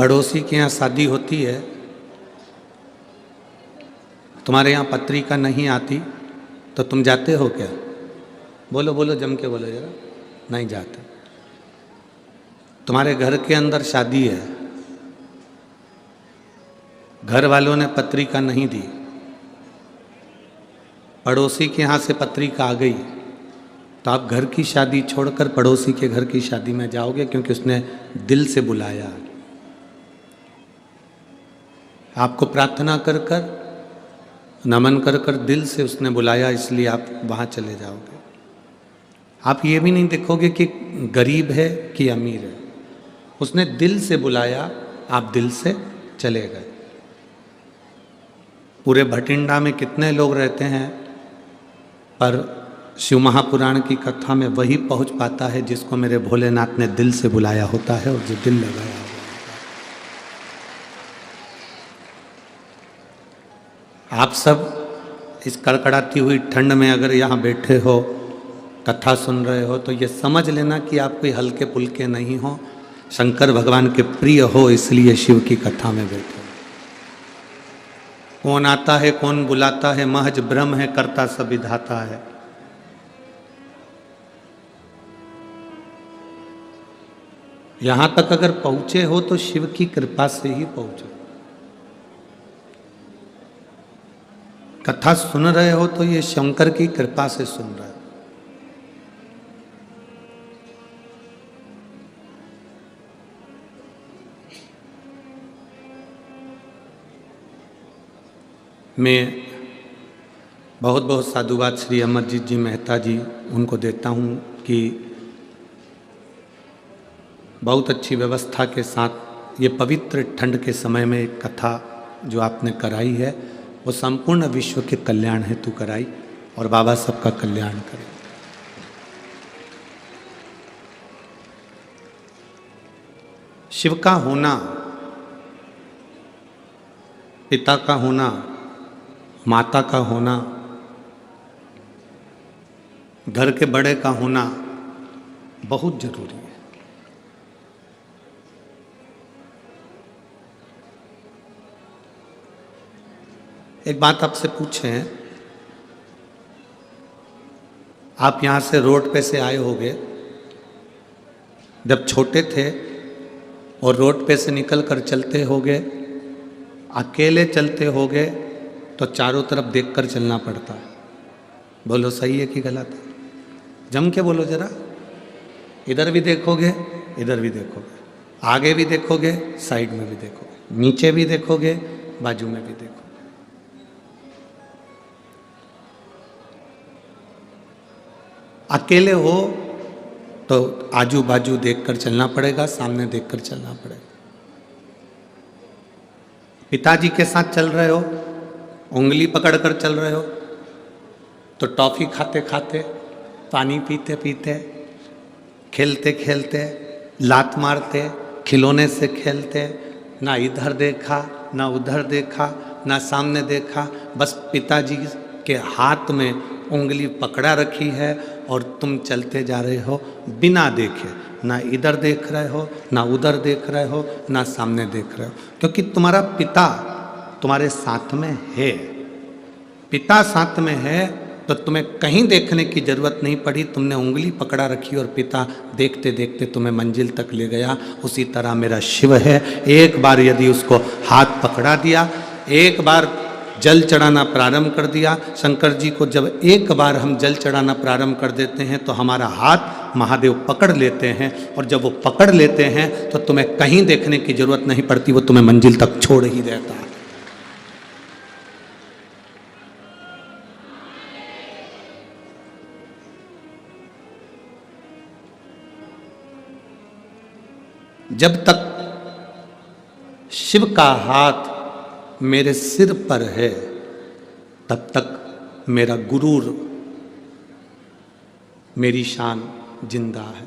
पड़ोसी के यहाँ शादी होती है, तुम्हारे यहाँ पत्रिका नहीं आती तो तुम जाते हो क्या? बोलो बोलो, जम के बोलो जरा। नहीं जाते। तुम्हारे घर के अंदर शादी है, घर वालों ने पत्रिका नहीं दी, पड़ोसी के यहाँ से पत्रिका आ गई, तो आप घर की शादी छोड़कर पड़ोसी के घर की शादी में जाओगे, क्योंकि उसने दिल से बुलाया, आपको प्रार्थना कर कर, नमन कर कर दिल से उसने बुलाया, इसलिए आप वहाँ चले जाओगे। आप ये भी नहीं देखोगे कि गरीब है कि अमीर है, उसने दिल से बुलाया, आप दिल से चले गए। पूरे भटिंडा में कितने लोग रहते हैं, पर शिव महापुराण की कथा में वही पहुंच पाता है जिसको मेरे भोलेनाथ ने दिल से बुलाया होता है और जो दिल लगाया होता है। आप सब इस कड़कड़ाती हुई ठंड में अगर यहाँ बैठे हो, कथा सुन रहे हो, तो ये समझ लेना कि आप कोई हल्के पुल्के नहीं हो, शंकर भगवान के प्रिय हो, इसलिए शिव की कथा में बैठे हो। कौन आता है कौन बुलाता है, महज ब्रह्म है, करता सब विधाता है। यहाँ तक अगर पहुँचे हो तो शिव की कृपा से ही पहुँचो। कथा सुन रहे हो तो ये शंकर की कृपा से सुन रहे हो। मैं बहुत बहुत साधुवाद श्री अमरजीत जी मेहता जी उनको देता हूँ कि बहुत अच्छी व्यवस्था के साथ ये पवित्र ठंड के समय में एक कथा जो आपने कराई है वो संपूर्ण विश्व के कल्याण हेतु कराई, और बाबा सबका कल्याण करे। शिव का होना, पिता का होना, माता का होना, घर के बड़े का होना बहुत जरूरी है। एक बात आपसे पूछें, आप यहाँ से रोड पे से आए होंगे, जब छोटे थे और रोड पे से निकल कर चलते होगे, अकेले चलते होगे तो चारों तरफ देखकर चलना पड़ता है। बोलो सही है कि गलत है? जम के बोलो जरा। इधर भी देखोगे, इधर भी देखोगे, आगे भी देखोगे, साइड में भी देखोगे, नीचे भी देखोगे, बाजू में भी देखोगे। अकेले हो तो आजू बाजू देखकर चलना पड़ेगा, सामने देखकर चलना पड़ेगा। पिताजी के साथ चल रहे हो, उंगली पकड़कर चल रहे हो, तो टॉफी खाते खाते, पानी पीते पीते, खेलते खेलते, लात मारते, खिलौने से खेलते, ना इधर देखा ना उधर देखा ना सामने देखा, बस पिताजी के हाथ में उंगली पकड़ा रखी है और तुम चलते जा रहे हो बिना देखे, ना इधर देख रहे हो ना उधर देख रहे हो ना सामने देख रहे हो, क्योंकि तुम्हारा पिता तुम्हारे साथ में है। पिता साथ में है तो तुम्हें कहीं देखने की जरूरत नहीं पड़ी, तुमने उंगली पकड़ा रखी और पिता देखते देखते तुम्हें मंजिल तक ले गया। उसी तरह मेरा शिव है, एक बार यदि उसको हाथ पकड़ा दिया, एक बार जल चढ़ाना प्रारंभ कर दिया, शंकर जी को जब एक बार हम जल चढ़ाना प्रारंभ कर देते हैं तो हमारा हाथ महादेव पकड़ लेते हैं, और जब वो पकड़ लेते हैं तो तुम्हें कहीं देखने की जरूरत नहीं पड़ती, वो तुम्हें मंजिल तक छोड़ ही देता है। जब तक शिव का हाथ मेरे सिर पर है तब तक मेरा गुरूर, मेरी शान जिंदा है।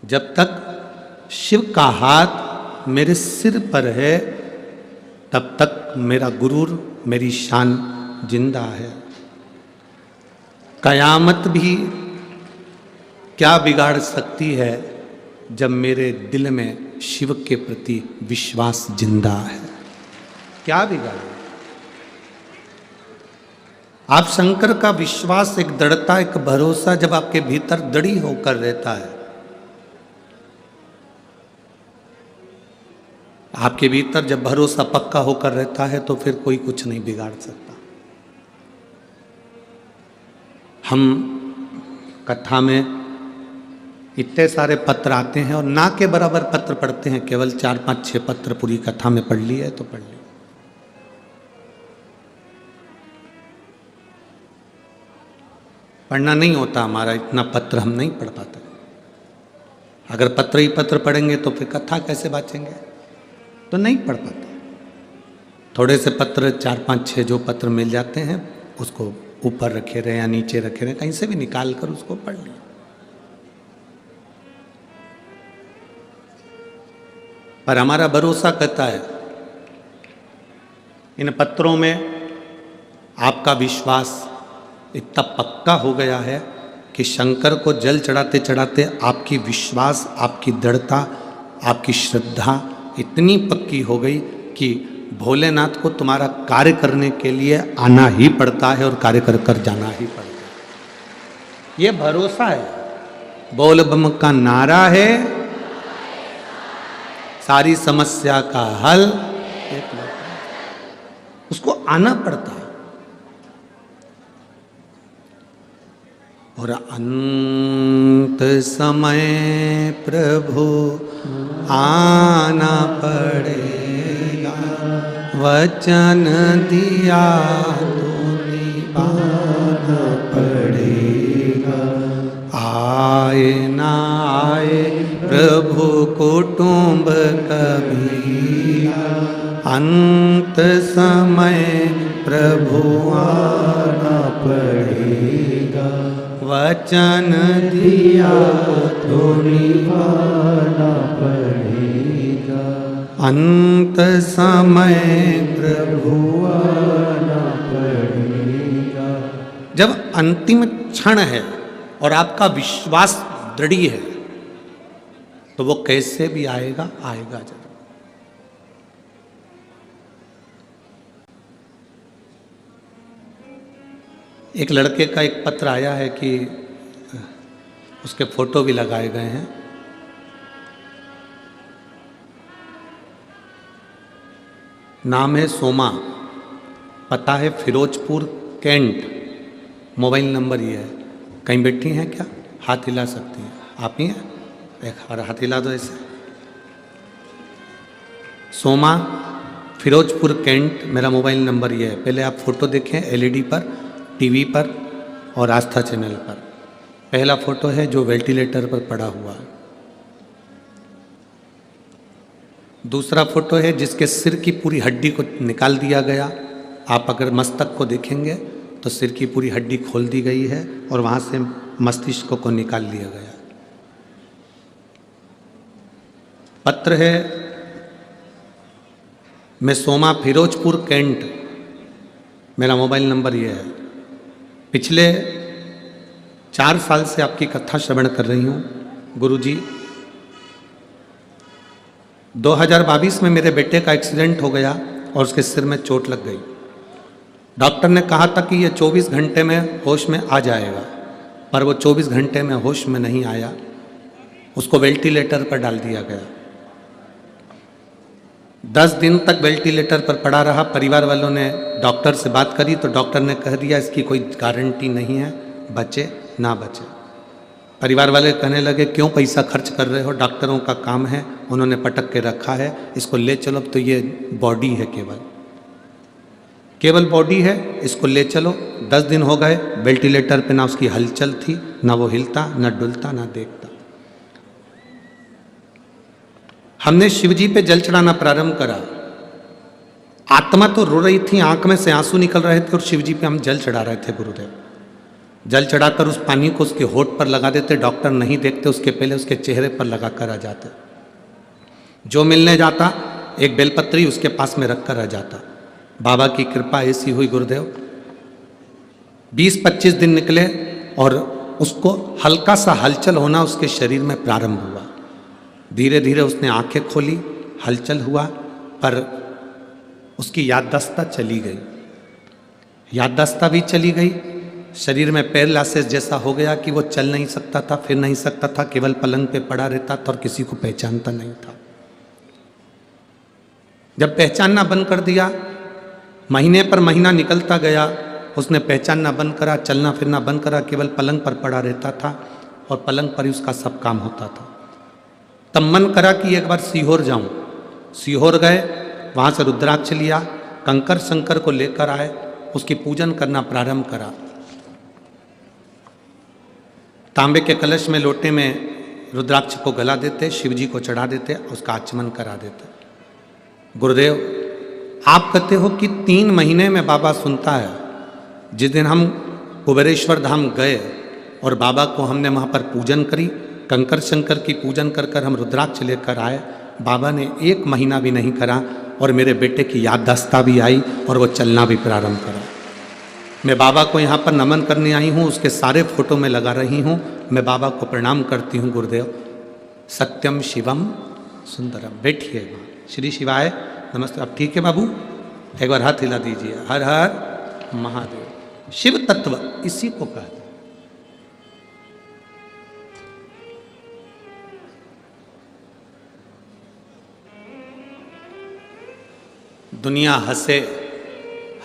जब तक शिव का हाथ मेरे सिर पर है तब तक मेरा गुरूर, मेरी शान जिंदा है। कयामत भी क्या बिगाड़ सकती है जब मेरे दिल में शिव के प्रति विश्वास जिंदा है। क्या बिगाड़ा? आप शंकर का विश्वास, एक दृढ़ता, एक भरोसा जब आपके भीतर दृढ़ी होकर रहता है, आपके भीतर जब भरोसा पक्का होकर रहता है तो फिर कोई कुछ नहीं बिगाड़ सकता। हम कथा में इतने सारे पत्र आते हैं और ना के बराबर पत्र पढ़ते हैं, केवल 4, 5, 6 पत्र पूरी कथा में पढ़ लिए तो पढ़ लिए। पढ़ना नहीं होता हमारा, इतना पत्र हम नहीं पढ़ पाते। अगर पत्र ही पत्र पढ़ेंगे तो फिर कथा कैसे बाँचेंगे? तो नहीं पढ़ पाते। थोड़े से पत्र 4, 5, 6 जो पत्र मिल जाते हैं उसको ऊपर रखे रहे या नीचे रखे रहे, कहीं से भी निकाल कर उसको पढ़ लिया। पर हमारा भरोसा कहता है इन पत्रों में आपका विश्वास इतना पक्का हो गया है कि शंकर को जल चढ़ाते चढ़ाते आपकी विश्वास, आपकी दृढ़ता, आपकी श्रद्धा इतनी पक्की हो गई कि भोलेनाथ को तुम्हारा कार्य करने के लिए आना ही पड़ता है और कार्य कर कर जाना ही पड़ता है। ये भरोसा है। बोल बम का नारा है, सारी समस्या का हल एक उसको आना पड़ता है। और अंत समय प्रभु आना पड़ेगा, वचन दिया तो निभाना पड़ेगा। आए ना आए प्रभु कुटुंब कभी, अंत समय प्रभु आना पड़ेगा, वचन दिया तो निभाना पड़ेगा। अंत समय प्रभु आना पड़ेगा। जब अंतिम क्षण है और आपका विश्वास दृढ़ है तो वो कैसे भी आएगा, आएगा जरूर। एक लड़के का एक पत्र आया है कि उसके फोटो भी लगाए गए हैं। नाम है सोमा, पता है फिरोजपुर कैंट, मोबाइल नंबर ये है। कहीं बैठी हैं क्या? हाथ हिला सकती हैं। आप ही हैं? एक और हाथ हिला दो ऐसे। सोमा, फिरोजपुर कैंट, मेरा मोबाइल नंबर ये है। पहले आप फोटो देखें एलईडी पर, टीवी पर और आस्था चैनल पर। पहला फोटो है जो वेंटिलेटर पर पड़ा हुआ है। दूसरा फोटो है जिसके सिर की पूरी हड्डी को निकाल दिया गया। आप अगर मस्तक को देखेंगे तो सिर की पूरी हड्डी खोल दी गई है और वहाँ से मस्तिष्क को निकाल लिया गया। पत्र है, मैं सोमा, फिरोजपुर कैंट, मेरा मोबाइल नंबर ये है। पिछले 4 साल से आपकी कथा श्रवण कर रही हूँ गुरुजी। 2022 में मेरे बेटे का एक्सीडेंट हो गया और उसके सिर में चोट लग गई। डॉक्टर ने कहा था कि ये 24 घंटे में होश में आ जाएगा, पर वो 24 घंटे में होश में नहीं आया। उसको वेंटिलेटर पर डाल दिया गया। 10 दिन तक वेंटिलेटर पर पड़ा रहा। परिवार वालों ने डॉक्टर से बात करी तो डॉक्टर ने कह दिया इसकी कोई गारंटी नहीं है, बचे ना बचे। परिवार वाले कहने लगे क्यों पैसा खर्च कर रहे हो, डॉक्टरों का काम है, उन्होंने पटक के रखा है, इसको ले चलो। तो ये बॉडी है, केवल बॉडी है, इसको ले चलो। 10 दिन हो गए, वेंटिलेटर पे ना उसकी हलचल थी, ना वो हिलता, ना डुलता, ना देखता। हमने शिवजी पे जल चढ़ाना प्रारंभ करा। आत्मा तो रो रही थी, आंख में से आंसू निकल रहे थे और शिवजी पे हम जल चढ़ा रहे थे। गुरुदेव जल चढ़ाकर उस पानी को उसके होठ पर लगा देते। डॉक्टर नहीं देखते, उसके पहले उसके चेहरे पर लगा कर आ जाते। जो मिलने जाता एक बेलपत्री उसके पास में रख कर आ जाता। बाबा की कृपा ऐसी हुई गुरुदेव, 20-25 दिन निकले और उसको हल्का सा हलचल होना उसके शरीर में प्रारंभ हुआ। धीरे धीरे उसने आंखें खोली, हलचल हुआ, पर उसकी याददाश्त चली गई। याददाश्त भी चली गई, शरीर में पैरालिसिस जैसा हो गया कि वो चल नहीं सकता था, फिर नहीं सकता था, केवल पलंग पे पड़ा रहता था और किसी को पहचानता नहीं था। जब पहचानना बंद कर दिया, महीने पर महीना निकलता गया, उसने पहचानना बंद करा, चलना फिरना बंद करा, केवल पलंग पर पड़ा रहता था और पलंग पर ही उसका सब काम होता था। तब मन करा कि एक बार सीहोर जाऊं। सीहोर गए, वहाँ से रुद्राक्ष लिया, कंकर शंकर को लेकर आए, उसकी पूजन करना प्रारंभ करा। तांबे के कलश में, लोटे में रुद्राक्ष को गला देते, शिव जी को चढ़ा देते, उसका आचमन करा देते। गुरुदेव, आप कहते हो कि 3 महीने में बाबा सुनता है। जिस दिन हम कुबेरेश्वर धाम गए और बाबा को हमने वहाँ पर पूजन करी, कंकर शंकर की पूजन कर कर हम रुद्राक्ष लेकर आए, बाबा ने 1 महीना भी नहीं करा और मेरे बेटे की याददाश्त भी आई और वो चलना भी प्रारंभ करा। मैं बाबा को यहाँ पर नमन करने आई हूँ, उसके सारे फोटो में लगा रही हूँ। मैं बाबा को प्रणाम करती हूँ। गुरुदेव, सत्यम शिवम सुंदरम। बैठिए। श्री शिवाय नमस्ते। अब ठीक है बाबू, एक बार हाथ हिला दीजिए। हर हर महादेव। शिव तत्व इसी को कहते हैं। दुनिया हंसे,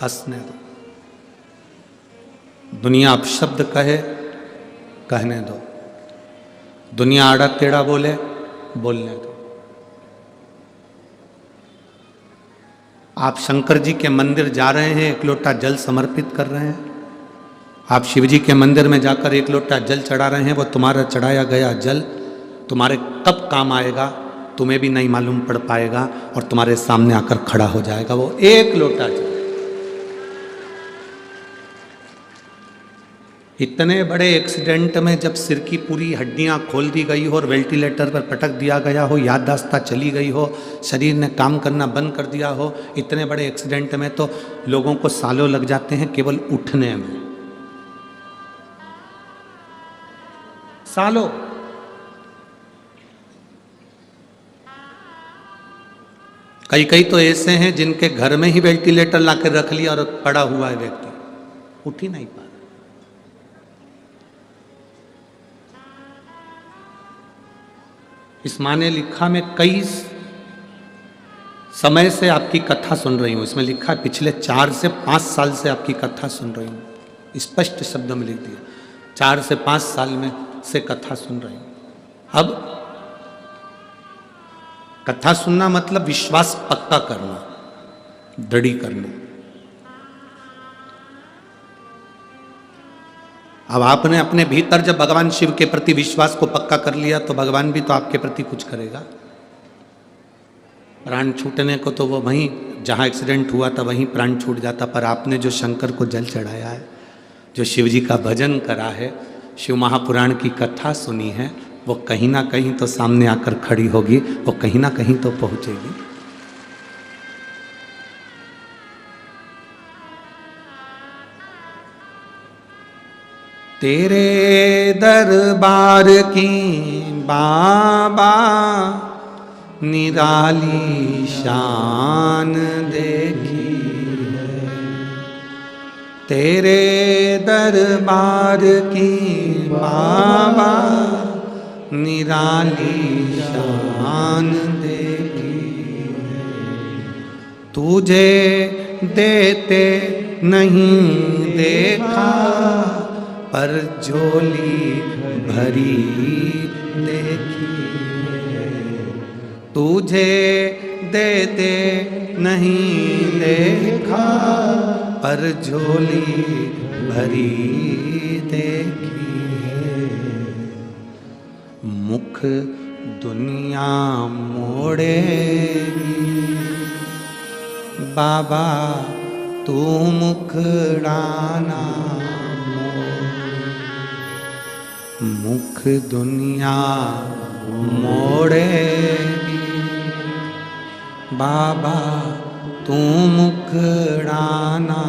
हंसने दो। दुनिया अपशब्द कहे, कहने दो। दुनिया आड़ा टेढ़ा बोले, बोलने दो। आप शंकर जी के मंदिर जा रहे हैं, 1 लोटा जल समर्पित कर रहे हैं। आप शिव जी के मंदिर में जाकर 1 लोटा जल चढ़ा रहे हैं। वो तुम्हारा चढ़ाया गया जल तुम्हारे कब काम आएगा तुम्हें भी नहीं मालूम पड़ पाएगा और तुम्हारे सामने आकर खड़ा हो जाएगा वो 1 लोटा जल। इतने बड़े एक्सीडेंट में जब सिर की पूरी हड्डियां खोल दी गई हो और वेंटिलेटर पर पटक दिया गया हो, याददाश्त चली गई हो, शरीर ने काम करना बंद कर दिया हो, इतने बड़े एक्सीडेंट में तो लोगों को सालों लग जाते हैं केवल उठने में, सालों। कई तो ऐसे हैं जिनके घर में ही वेंटिलेटर लाकर रख लिया और पड़ा हुआ है व्यक्ति, उठ ही नहीं पा रहा। इस माँ ने लिखा, मैं कई समय से आपकी कथा सुन रही हूं। इसमें लिखा है पिछले 4 से 5 साल से आपकी कथा सुन रही हूं। स्पष्ट शब्द में लिख दिया, 4 से 5 साल में से कथा सुन रही हूं। अब कथा सुनना मतलब विश्वास पक्का करना, दृढ़ी करना। अब आपने अपने भीतर जब भगवान शिव के प्रति विश्वास को पक्का कर लिया तो भगवान भी तो आपके प्रति कुछ करेगा। प्राण छूटने को तो वो वहीं जहाँ एक्सीडेंट हुआ था वहीं प्राण छूट जाता, पर आपने जो शंकर को जल चढ़ाया है, जो शिव जी का भजन करा है, शिव महापुराण की कथा सुनी है, वो कहीं ना कहीं तो सामने आकर खड़ी होगी, वो कहीं ना कहीं तो पहुंचेगी। तेरे दरबार की बाबा निराली शान देखी है, तेरे दरबार की बाबा निराली शान देखी है। तुझे देते नहीं देखा पर झोली भरी देखी है। तुझे देते नहीं देखा पर झोली भरी देखी है। मुख दुनिया मोड़ेगी बाबा तू मुखड़ाना, मुख दुनिया मोड़ेगी बाबा तू मुखड़ाना।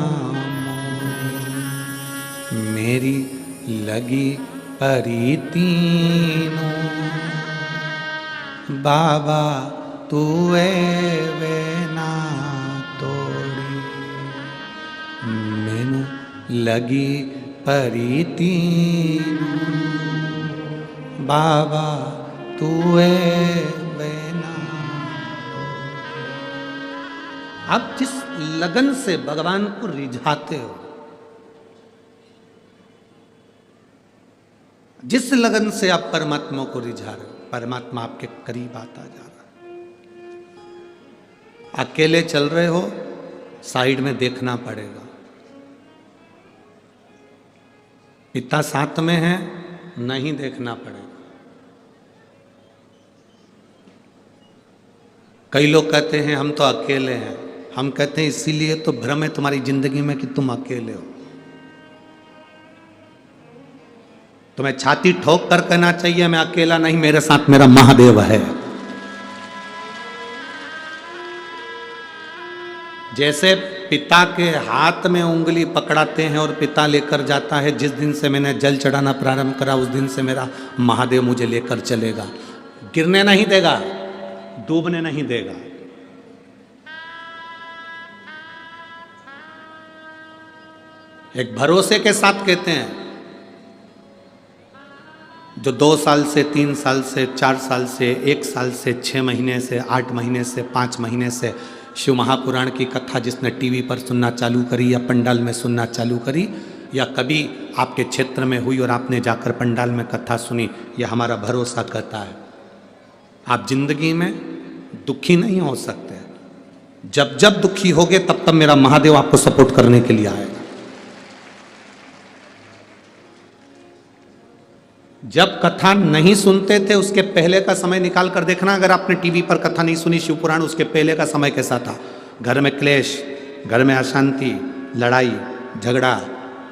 मेरी लगी परी तीनों बाबा तू वे ना तोड़ी मैनू लगी परीती बाबा तू वे ना। आप जिस लगन से भगवान को रिझाते हो, जिस लगन से आप परमात्मा को रिझा रहे हो, परमात्मा आपके करीब आता जा रहा है। अकेले चल रहे हो, साइड में देखना पड़ेगा। पिता साथ में है, नहीं देखना पड़ेगा। कई लोग कहते हैं हम तो अकेले हैं। हम कहते हैं इसीलिए तो भ्रम है तुम्हारी जिंदगी में कि तुम अकेले हो। तुम्हें छाती ठोक कर कहना चाहिए मैं अकेला नहीं, मेरे साथ मेरा महादेव है। जैसे पिता के हाथ में उंगली पकड़ाते हैं और पिता लेकर जाता है, जिस दिन से मैंने जल चढ़ाना प्रारंभ करा उस दिन से मेरा महादेव मुझे लेकर चलेगा, गिरने नहीं देगा, डूबने नहीं देगा। एक भरोसे के साथ कहते हैं, जो 2 साल से 3 साल से 4 साल से 1 साल से 6 महीने से 8 महीने से 5 महीने से शिव महापुराण की कथा जिसने टीवी पर सुनना चालू करी या पंडाल में सुनना चालू करी या कभी आपके क्षेत्र में हुई और आपने जाकर पंडाल में कथा सुनी, यह हमारा भरोसा कहता है आप जिंदगी में दुखी नहीं हो सकते। जब जब दुखी होगे तब तब मेरा महादेव आपको सपोर्ट करने के लिए आएगा। जब कथा नहीं सुनते थे उसके पहले का समय निकाल कर देखना, अगर आपने टीवी पर कथा नहीं सुनी शिव पुराण, उसके पहले का समय कैसा था। घर में क्लेश, घर में अशांति, लड़ाई झगड़ा,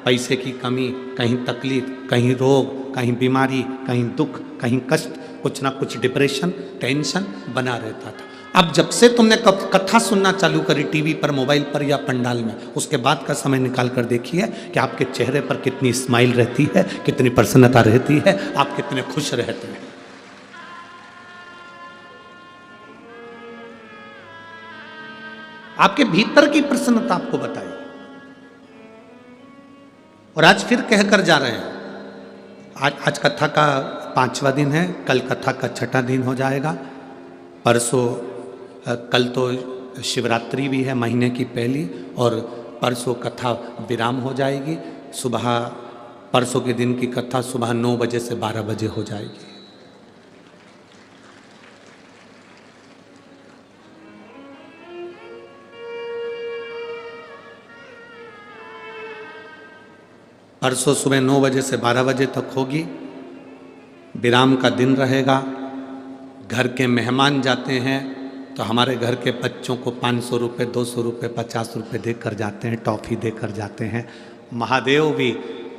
पैसे की कमी, कहीं तकलीफ, कहीं रोग, कहीं बीमारी, कहीं दुख, कहीं कष्ट, कुछ ना कुछ डिप्रेशन, टेंशन बना रहता था। अब जब से तुमने कथा सुनना चालू करी टीवी पर, मोबाइल पर या पंडाल में, उसके बाद का समय निकाल कर देखिए कि आपके चेहरे पर कितनी स्माइल रहती है, कितनी प्रसन्नता रहती है, आप कितने खुश रहते हैं। आपके भीतर की प्रसन्नता आपको बताइए। और आज फिर कहकर जा रहे हैं, आज कथा का 5वां दिन है, कल कथा का 6ठा दिन हो जाएगा। परसों कल तो शिवरात्रि भी है महीने की पहली, और परसों कथा विराम हो जाएगी। सुबह परसों के दिन की कथा सुबह 9 बजे से 12 बजे हो जाएगी। परसों सुबह 9 बजे से 12 बजे तक होगी। विराम का दिन रहेगा। घर के मेहमान जाते हैं तो हमारे घर के बच्चों को 500 रुपये, 200 रुपये, 50 रुपये देकर जाते हैं, टॉफ़ी देकर जाते हैं। महादेव भी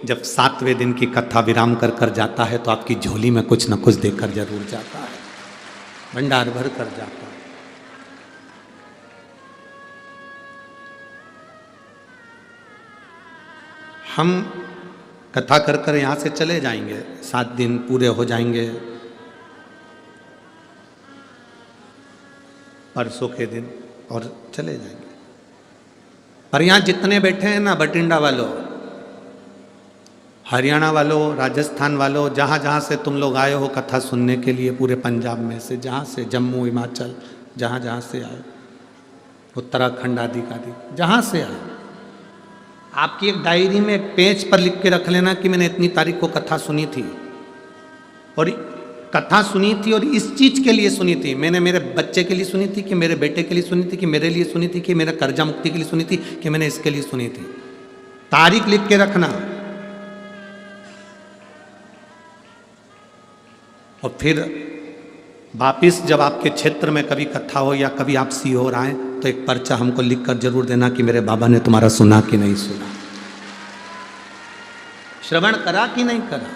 जब 7वें दिन की कथा विराम कर कर जाता है तो आपकी झोली में कुछ न कुछ देकर जरूर जाता है, भंडार भर कर जाता है। हम कथा कर कर यहाँ से चले जाएंगे, 7 दिन पूरे हो जाएंगे परसों के दिन और चले जाएंगे। पर यहाँ जितने बैठे हैं ना, बठिंडा वालों, हरियाणा वालों, राजस्थान वालों, जहाँ जहाँ से तुम लोग आए हो कथा सुनने के लिए, पूरे पंजाब में से, जहाँ से, जम्मू, हिमाचल, जहाँ जहाँ से आए, उत्तराखंड आदि का आदि, जहाँ से आए, आपकी एक डायरी में एक पेज पर लिख के रख लेना कि मैंने इतनी तारीख को कथा सुनी थी, और कथा सुनी थी और इस चीज के लिए सुनी थी। मैंने मेरे बच्चे के लिए सुनी थी, कि मेरे बेटे के लिए सुनी थी, कि मेरे लिए सुनी थी, कि मेरे कर्जा मुक्ति के लिए सुनी थी, कि मैंने इसके लिए सुनी थी। तारीख लिख के रखना। और फिर वापिस जब आपके क्षेत्र में कभी कथा हो या कभी आप सीहोर आए तो एक पर्चा हमको लिख कर जरूर देना कि मेरे बाबा ने तुम्हारा सुना कि नहीं सुना, श्रवण करा कि नहीं करा।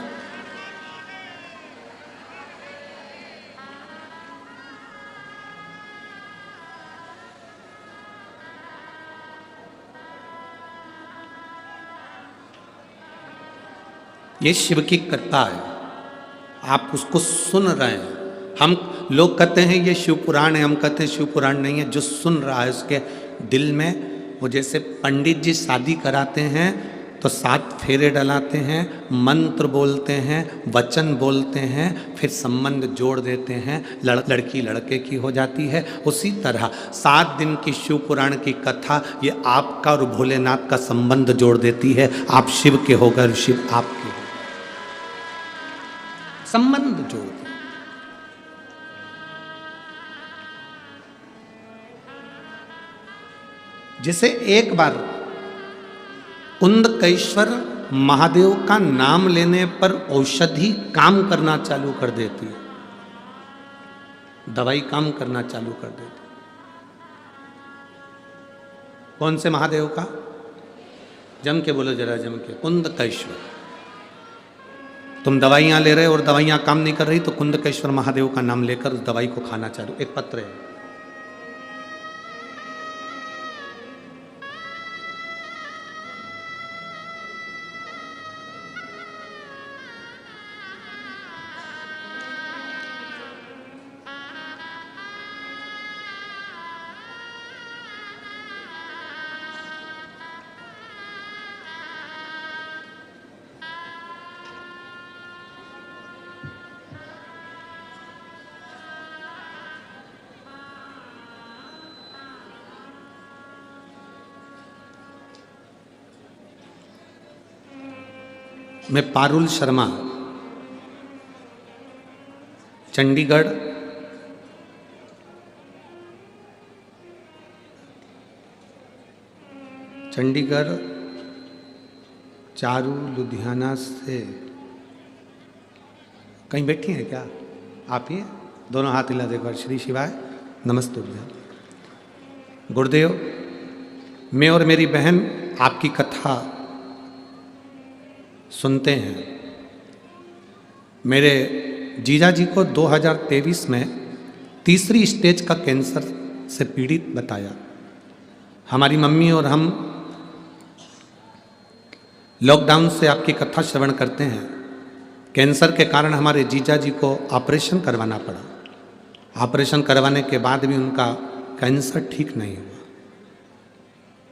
ये शिव की कृपा है, आप उसको सुन रहे हैं। हम लोग कहते हैं ये शिव पुराण है, हम कहते हैं शिव पुराण नहीं है। जो सुन रहा है उसके दिल में, वो जैसे पंडित जी शादी कराते हैं तो 7 फेरे डलाते हैं, मंत्र बोलते हैं, वचन बोलते हैं, फिर संबंध जोड़ देते हैं, लड़की लड़के की हो जाती है। उसी तरह 7 दिन की शिव पुराण की कथा ये आपका और भोलेनाथ का संबंध जोड़ देती है। आप शिव के होकर और शिव आपके हो, संबंध जोड़ दे। जिसे एक बार कुंदकेश्वर महादेव का नाम लेने पर औषधि काम करना चालू कर देती है, दवाई काम करना चालू कर देती है। कौन से महादेव का? जम के बोलो जरा, जम के। कुंदकेश्वर। तुम दवाइयां ले रहे हो और दवाइयां काम नहीं कर रही तो कुंदकेश्वर महादेव का नाम लेकर उस दवाई को खाना चालू। एक पत्र है, मैं पारुल शर्मा, चंडीगढ़ चारू लुधियाना से। कहीं बैठी हैं क्या आप? ही दोनों हाथ हिला देखो। श्री शिवाय नमस्ते। गुरुदेव, मैं और मेरी बहन आपकी कथा सुनते हैं। मेरे जीजा जी को 2023 में 3री स्टेज का कैंसर से पीड़ित बताया। हमारी मम्मी और हम लॉकडाउन से आपकी कथा श्रवण करते हैं। कैंसर के कारण हमारे जीजा जी को ऑपरेशन करवाना पड़ा। ऑपरेशन करवाने के बाद भी उनका कैंसर ठीक नहीं हुआ।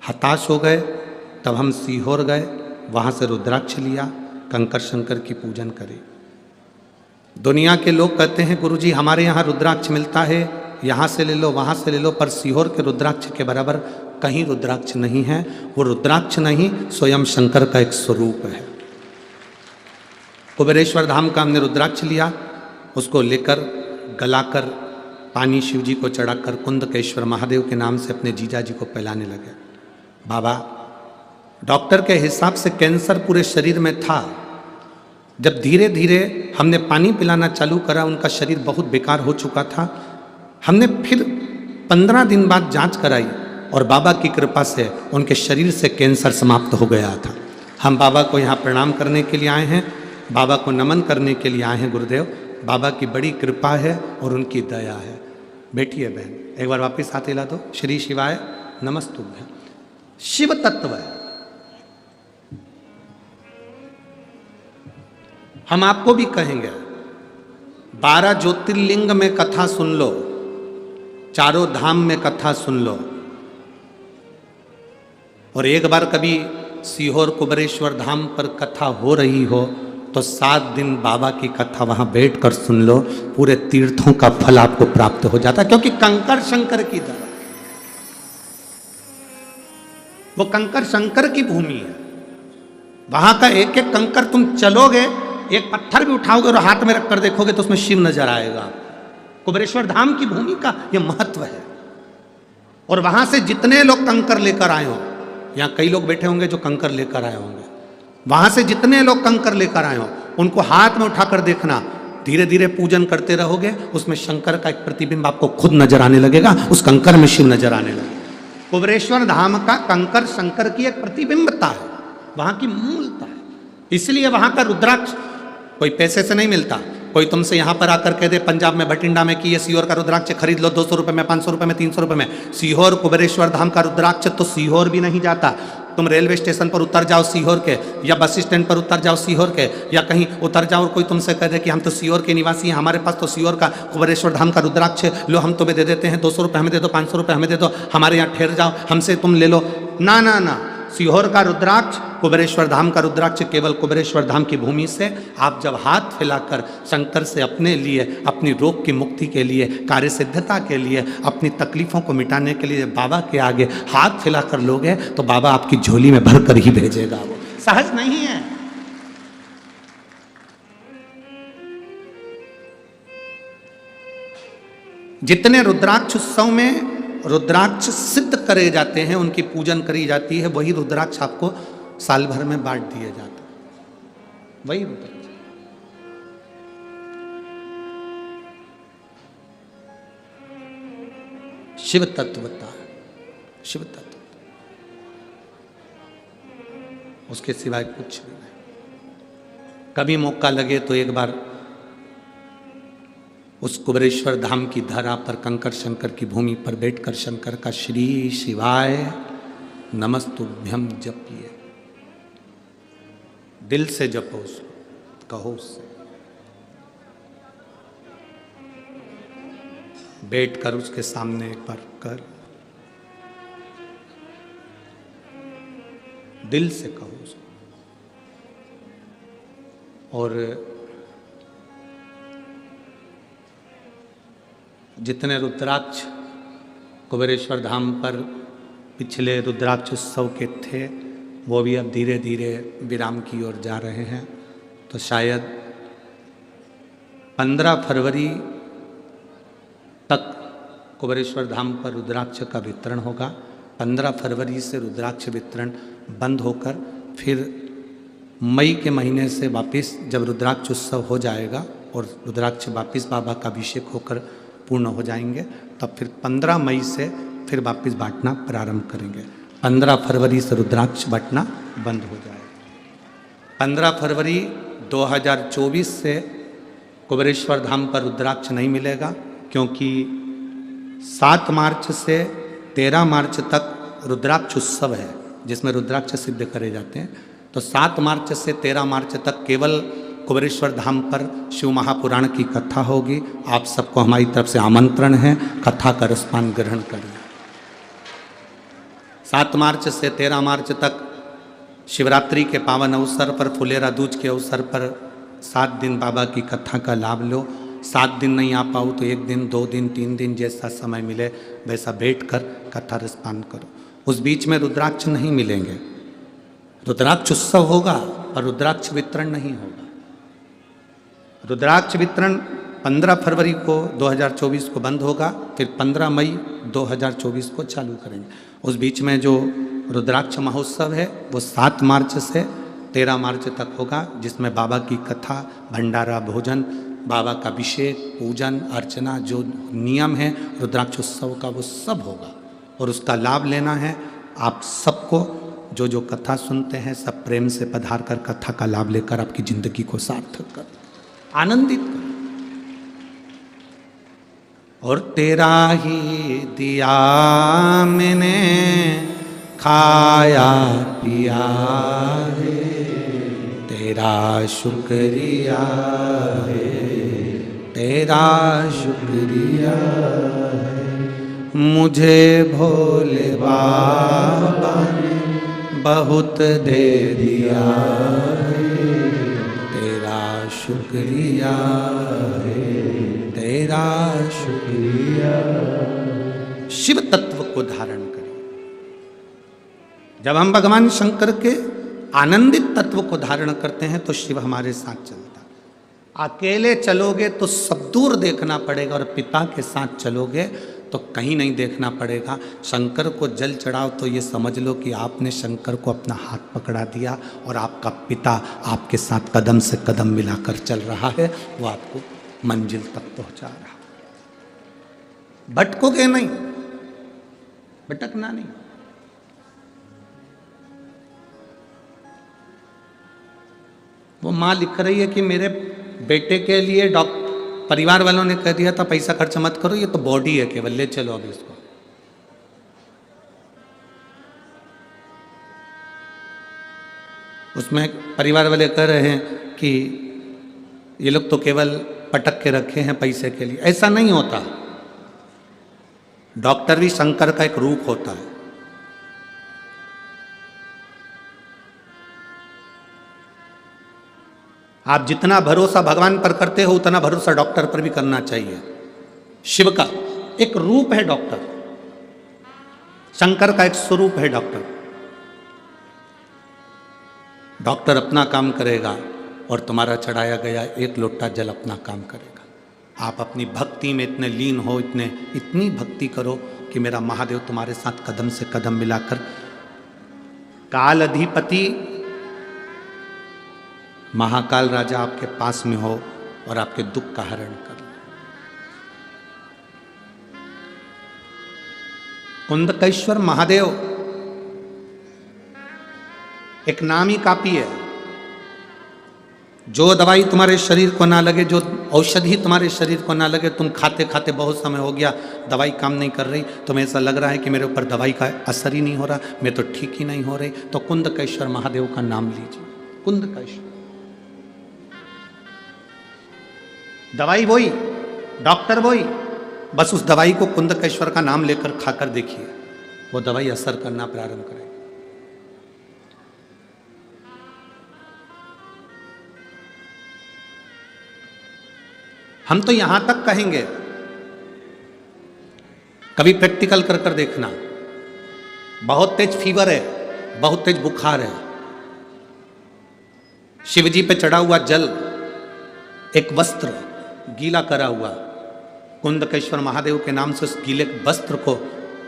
हताश हो गए, तब हम सीहोर गए, वहाँ से रुद्राक्ष लिया, कंकर शंकर की पूजन करे। दुनिया के लोग कहते हैं गुरुजी हमारे यहाँ रुद्राक्ष मिलता है, यहाँ से ले लो, वहाँ से ले लो, पर सीहोर के रुद्राक्ष के बराबर कहीं रुद्राक्ष नहीं है। वो रुद्राक्ष नहीं, स्वयं शंकर का एक स्वरूप है। कुबेरेश्वर धाम का हमने रुद्राक्ष लिया, उसको लेकर गलाकर पानी शिव जी को चढ़ाकर कुंदकेश्वर महादेव के नाम से अपने जीजा जी को पिलाने लगे। बाबा, डॉक्टर के हिसाब से कैंसर पूरे शरीर में था। जब धीरे धीरे हमने पानी पिलाना चालू करा, उनका शरीर बहुत बेकार हो चुका था। हमने फिर 15 दिन बाद जांच कराई और बाबा की कृपा से उनके शरीर से कैंसर समाप्त हो गया था। हम बाबा को यहाँ प्रणाम करने के लिए आए हैं, बाबा को नमन करने के लिए आए हैं। गुरुदेव, बाबा की बड़ी कृपा है और उनकी दया है। बैठिए बहन, एक बार वापस हाथ हिला दो। श्री शिवाय नमस्तुभ्यं। शिव तत्व है। हम आपको भी कहेंगे 12 ज्योतिर्लिंग में कथा सुन लो, चारों धाम में कथा सुन लो, और एक बार कभी सीहोर कुबेरेश्वर धाम पर कथा हो रही हो तो 7 दिन बाबा की कथा वहां बैठकर सुन लो। पूरे तीर्थों का फल आपको प्राप्त हो जाता है, क्योंकि कंकर शंकर की दवा, वो कंकर शंकर की भूमि है। वहां का एक एक कंकर तुम चलोगे, एक पत्थर भी उठाओगे और हाथ में रखकर देखोगे तो उसमें शिव नजर आएगा। कुबेरेश्वर धाम की भूमि का यह महत्व है। और वहां से जितने लोग कंकर लेकर आए हो, यहाँ कई लोग बैठे होंगे जो कंकर लेकर आए होंगे, वहां से जितने लोग कंकर लेकर आए हो उनको हाथ में उठाकर देखना। धीरे धीरे पूजन करते रहोगे, उसमें शंकर का एक प्रतिबिंब आपको खुद नजर आने लगेगा, उस कंकर में शिव नजर आने लगेगा। कुबेरेश्वर धाम का कंकर शंकर की एक प्रतिबिंबता है, वहां की मूलता है। इसलिए वहां का रुद्राक्ष कोई पैसे से नहीं मिलता। कोई तुमसे यहाँ पर आकर कह दे पंजाब में भटिंडा में कि ये सीहोर का रुद्राक्ष खरीद लो 200 रुपये में, 500 रुपये में, 300 रुपये में। सीहोर कुबेरेश्वर धाम का रुद्राक्ष तो सीहोर भी नहीं जाता, तुम रेलवे स्टेशन पर उतर जाओ सीहोर के, या बस स्टैंड पर उतर जाओ सीहोर के, या कहीं उतर जाओ और कोई तुमसे कह दे कि हम तो सीहोर के निवासी हैं, हमारे पास तो सीहोर का कुबेरेश्वर धाम का रुद्राक्ष है, लो हम तुम्हें दे देते हैं, 200 रुपये हमें दे दो, 500 रुपये हमें दे दो, हमारे यहाँ ठहर जाओ, हमसे तुम ले लो। ना ना ना, सीहोर का रुद्राक्ष, कुबेरेश्वर धाम का रुद्राक्ष केवल कुबेरेश्वर धाम की भूमि से आप जब हाथ फैलाकर शंकर से अपने लिए, अपनी रोग की मुक्ति के लिए, कार्य सिद्धता के लिए, अपनी तकलीफों को मिटाने के लिए बाबा के आगे हाथ फैलाकर लोगे तो बाबा आपकी झोली में भर कर ही भेजेगा। वो सहज नहीं है। जितने रुद्राक्ष उत्सव में रुद्राक्ष सिद्ध करे जाते हैं, उनकी पूजन करी जाती है, वही रुद्राक्ष आपको साल भर में बांट दिए जाते हैं, वही रुद्राक्ष। शिव तत्वता, शिव तत्व, उसके सिवाय कुछ भी नहीं। कभी मौका लगे तो एक बार उस कुबेरेश्वर धाम की धरा पर कंकर शंकर की भूमि पर बैठकर शंकर का श्री शिवाय नमस्तुभ्यम जपिए, दिल से जपो, उसको कहो, उससे बैठकर उसके सामने एक बार कर, दिल से कहो उसको। और जितने रुद्राक्ष कुबेरेश्वर धाम पर पिछले रुद्राक्ष उत्सव के थे, वो भी अब धीरे धीरे विराम की ओर जा रहे हैं। तो शायद 15 फरवरी तक कुबेरेश्वर धाम पर रुद्राक्ष का वितरण होगा। 15 फरवरी से रुद्राक्ष वितरण बंद होकर फिर मई के महीने से वापस जब रुद्राक्ष उत्सव हो जाएगा और रुद्राक्ष वापस बाबा का अभिषेक होकर पूर्ण हो जाएंगे, तब फिर 15 मई से फिर वापस बांटना प्रारंभ करेंगे। 15 फरवरी से रुद्राक्ष बांटना बंद हो जाएगा। 15 फरवरी 2024 से कुबेरेश्वर धाम पर रुद्राक्ष नहीं मिलेगा, क्योंकि 7 मार्च से 13 मार्च तक रुद्राक्ष उत्सव है जिसमें रुद्राक्ष सिद्ध करे जाते हैं। तो 7 मार्च से 13 मार्च तक केवल कुबेरेश्वर धाम पर शिव महापुराण की कथा होगी। आप सबको हमारी तरफ से आमंत्रण है, कथा का रसपान ग्रहण करिए। 7 मार्च से 13 मार्च तक शिवरात्रि के पावन अवसर पर, फुलेरा दूज के अवसर पर 7 दिन बाबा की कथा का लाभ लो। 7 दिन नहीं आ पाओ तो 1 दिन, 2 दिन, 3 दिन जैसा समय मिले वैसा बैठकर कथा रसपान करो। उस बीच में रुद्राक्ष नहीं मिलेंगे। रुद्राक्ष उत्सव होगा और रुद्राक्ष वितरण नहीं होगा। रुद्राक्ष वितरण 15 फरवरी को 2024 को बंद होगा, फिर 15 मई 2024 को चालू करेंगे। उस बीच में जो रुद्राक्ष महोत्सव है वो 7 मार्च से 13 मार्च तक होगा, जिसमें बाबा की कथा, भंडारा, भोजन, बाबा का अभिषेक, पूजन अर्चना, जो नियम है रुद्राक्ष उत्सव का वो सब होगा। और उसका लाभ लेना है आप सबको। जो जो कथा सुनते हैं सब प्रेम से पधार कर कथा का लाभ लेकर आपकी जिंदगी को सार्थक कर, आनंदित कर। और तेरा ही दिया मैंने खाया पिया है, तेरा शुक्रिया है, तेरा शुक्रिया है। मुझे भोले बाबा ने बहुत दे दिया है, तेरा शुक्रिया है, तेरा शुक्रिया। शिव तत्व को धारण करें। जब हम भगवान शंकर के आनंदित तत्व को धारण करते हैं तो शिव हमारे साथ चलता है। अकेले चलोगे तो सब दूर देखना पड़ेगा, और पिता के साथ चलोगे तो कहीं नहीं देखना पड़ेगा। शंकर को जल चढ़ाओ तो ये समझ लो कि आपने शंकर को अपना हाथ पकड़ा दिया और आपका पिता आपके साथ कदम से कदम मिलाकर चल रहा है, वो आपको मंजिल तक पहुंचा रहा। भटकोगे नहीं, भटकना नहीं। वो माँ लिख रही है कि मेरे बेटे के लिए डॉक्टर परिवार वालों ने कह दिया था पैसा खर्च मत करो, ये तो बॉडी है केवल, ले चलो अभी इसको। उसमें परिवार वाले कह रहे हैं कि ये लोग तो केवल पटक के रखे हैं पैसे के लिए। ऐसा नहीं होता। डॉक्टर भी शंकर का एक रूप होता है। आप जितना भरोसा भगवान पर करते हो उतना भरोसा डॉक्टर पर भी करना चाहिए। शिव का एक रूप है डॉक्टर, शंकर का एक स्वरूप है डॉक्टर। डॉक्टर अपना काम करेगा और तुम्हारा चढ़ाया गया एक लोटा जल अपना काम करेगा। आप अपनी भक्ति में इतने लीन हो, इतनी भक्ति करो कि मेरा महादेव तुम्हारे साथ कदम से कदम मिलाकर काल अधिपति महाकाल राजा आपके पास में हो और आपके दुख का हरण कर। कुंदकेश्वर महादेव एक नाम ही काफी है। जो दवाई तुम्हारे शरीर को ना लगे, जो औषधि तुम्हारे शरीर को ना लगे, तुम खाते खाते बहुत समय हो गया, दवाई काम नहीं कर रही, तुम्हें ऐसा लग रहा है कि मेरे ऊपर दवाई का असर ही नहीं हो रहा, मैं तो ठीक ही नहीं हो रही, तो कुंदकेश्वर महादेव का नाम लीजिए। कुंदकेश्वर दवाई वही, डॉक्टर वही, बस उस दवाई को कुंदकेश्वर का नाम लेकर खाकर देखिए, वो दवाई असर करना प्रारंभ करेगी। हम तो यहां तक कहेंगे, कभी प्रैक्टिकल कर कर देखना। बहुत तेज फीवर है, बहुत तेज बुखार है, शिवजी पे चढ़ा हुआ जल, एक वस्त्र गीला करा हुआ, कुंदकेश्वर महादेव के नाम से उस गीले वस्त्र को,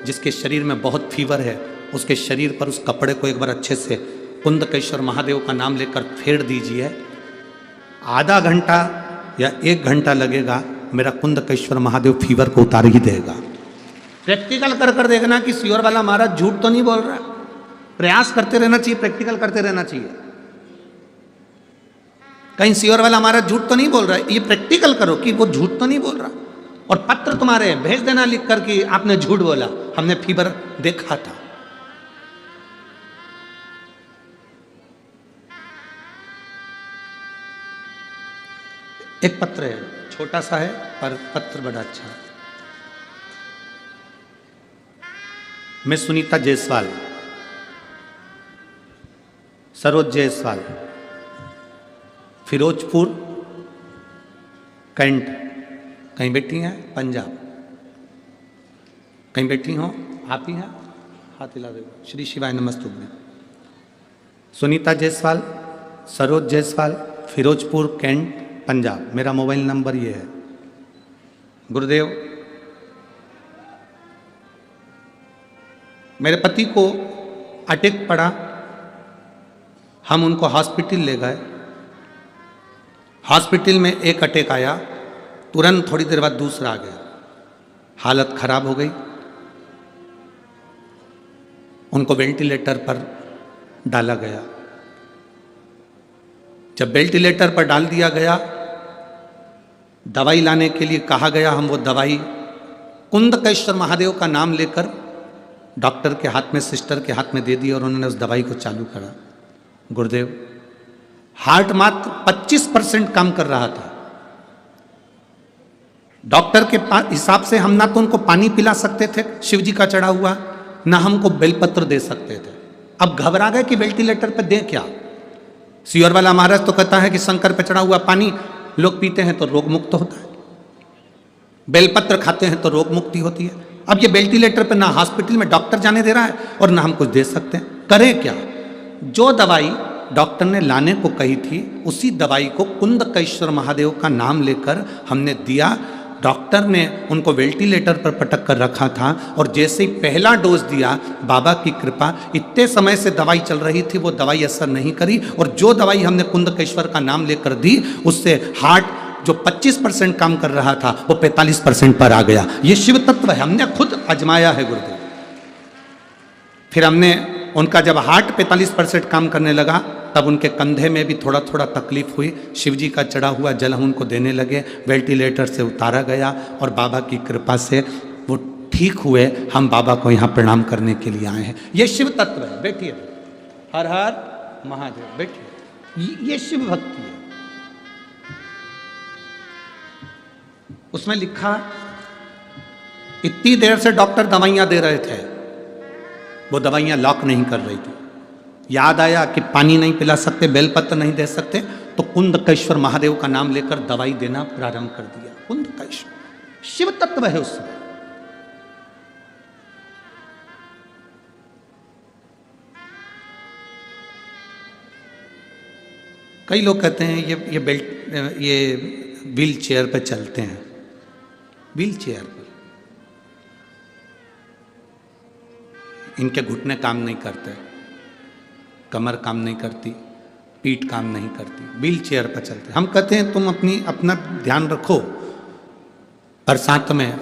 जिसके शरीर में बहुत फीवर है, उसके शरीर पर उस कपड़े को एक बार अच्छे से कुंदकेश्वर महादेव का नाम लेकर फेर दीजिए। आधा घंटा या 1 घंटा लगेगा, मेरा कुंदकेश्वर महादेव फीवर को उतार ही देगा। प्रैक्टिकल कर कर देखना कि सियोर वाला महाराज झूठ तो नहीं बोल रहा। प्रयास करते रहना चाहिए, प्रैक्टिकल करते रहना चाहिए। कहीं सियोर वाला महाराज झूठ तो नहीं बोल रहा है, ये प्रैक्टिकल करो कि वो झूठ तो नहीं बोल रहा। और पत्र तुम्हारे भेज देना लिख कर कि आपने झूठ बोला, हमने फीवर देखा था। एक पत्र है, छोटा सा है पर पत्र बड़ा अच्छा है। मैं सुनीता जायसवाल, सरोज जायसवाल, फिरोजपुर कैंट, कहीं बैठी हैं पंजाब, कहीं बैठी हो आप ही हैं, हाथ हिला दो। श्री शिवाय नमस्तुभ्यं। सुनीता जायसवाल, सरोज जायसवाल, फिरोजपुर कैंट, पंजाब। मेरा मोबाइल नंबर ये है। गुरुदेव, मेरे पति को अटैक पड़ा, हम उनको हॉस्पिटल ले गए। हॉस्पिटल में एक अटैक आया, तुरंत थोड़ी देर बाद दूसरा आ गया, हालत खराब हो गई। उनको वेंटिलेटर पर डाला गया। जब वेंटिलेटर पर डाल दिया गया, दवाई लाने के लिए कहा गया, हम वो दवाई कुंदकेश्वर महादेव का नाम लेकर डॉक्टर के हाथ में, सिस्टर के हाथ में दे दी और उन्होंने उस दवाई को चालू करा। गुरुदेव, हार्ट मात्र 25% काम कर रहा था। डॉक्टर के हिसाब से हम ना तो उनको पानी पिला सकते थे शिव जी का चढ़ा हुआ, ना हमको बेलपत्र दे सकते थे। अब घबरा गए कि वेंटिलेटर पे दें क्या। सियोर वाला महाराज तो कहता है कि शंकर पे चढ़ा हुआ पानी लोग पीते हैं तो रोग मुक्त होता है, बेलपत्र खाते हैं तो रोग मुक्ति होती है। अब ये वेंटिलेटर पे ना हॉस्पिटल में डॉक्टर जाने दे रहा है और ना हम कुछ दे सकते हैं, करें क्या। जो दवाई डॉक्टर ने लाने को कही थी, उसी दवाई को कुंदकेश्वर महादेव का नाम लेकर हमने दिया। डॉक्टर ने उनको वेंटिलेटर पर पटक कर रखा था और जैसे ही पहला डोज दिया, बाबा की कृपा, इतने समय से दवाई चल रही थी, वो दवाई असर नहीं करी। और जो दवाई हमने कुंदकेश्वर का नाम लेकर दी, उससे हार्ट जो 25% काम कर रहा था वो 45% पर आ गया। ये शिव तत्व है, हमने खुद आजमाया है गुरुदेव। फिर हमने उनका जब हार्ट 45% काम करने लगा, तब उनके कंधे में भी थोड़ा थोड़ा तकलीफ हुई। शिवजी का चढ़ा हुआ जल हम उनको देने लगे, वेंटिलेटर से उतारा गया और बाबा की कृपा से वो ठीक हुए। हम बाबा को यहाँ प्रणाम करने के लिए आए हैं। ये शिव तत्व है। बैठिए, हर हर महादेव, बैठिए। ये शिव भक्ति है। उसमें लिखा, इतनी देर से डॉक्टर दवाइयां दे रहे थे, वो दवाइयां लॉक नहीं कर रही थी। याद आया कि पानी नहीं पिला सकते, बेलपत्र नहीं दे सकते, तो कुंदकेश्वर महादेव का नाम लेकर दवाई देना प्रारंभ कर दिया। कुंदकेश्वर शिव तत्व है उसमें। कई लोग कहते हैं ये व्हील चेयर पर चलते हैं। व्हील चेयर पर इनके घुटने काम नहीं करते, कमर काम नहीं करती, पीठ काम नहीं करती, व्हील चेयर पर चलते। हम कहते हैं तुम अपना ध्यान रखो। बरसात में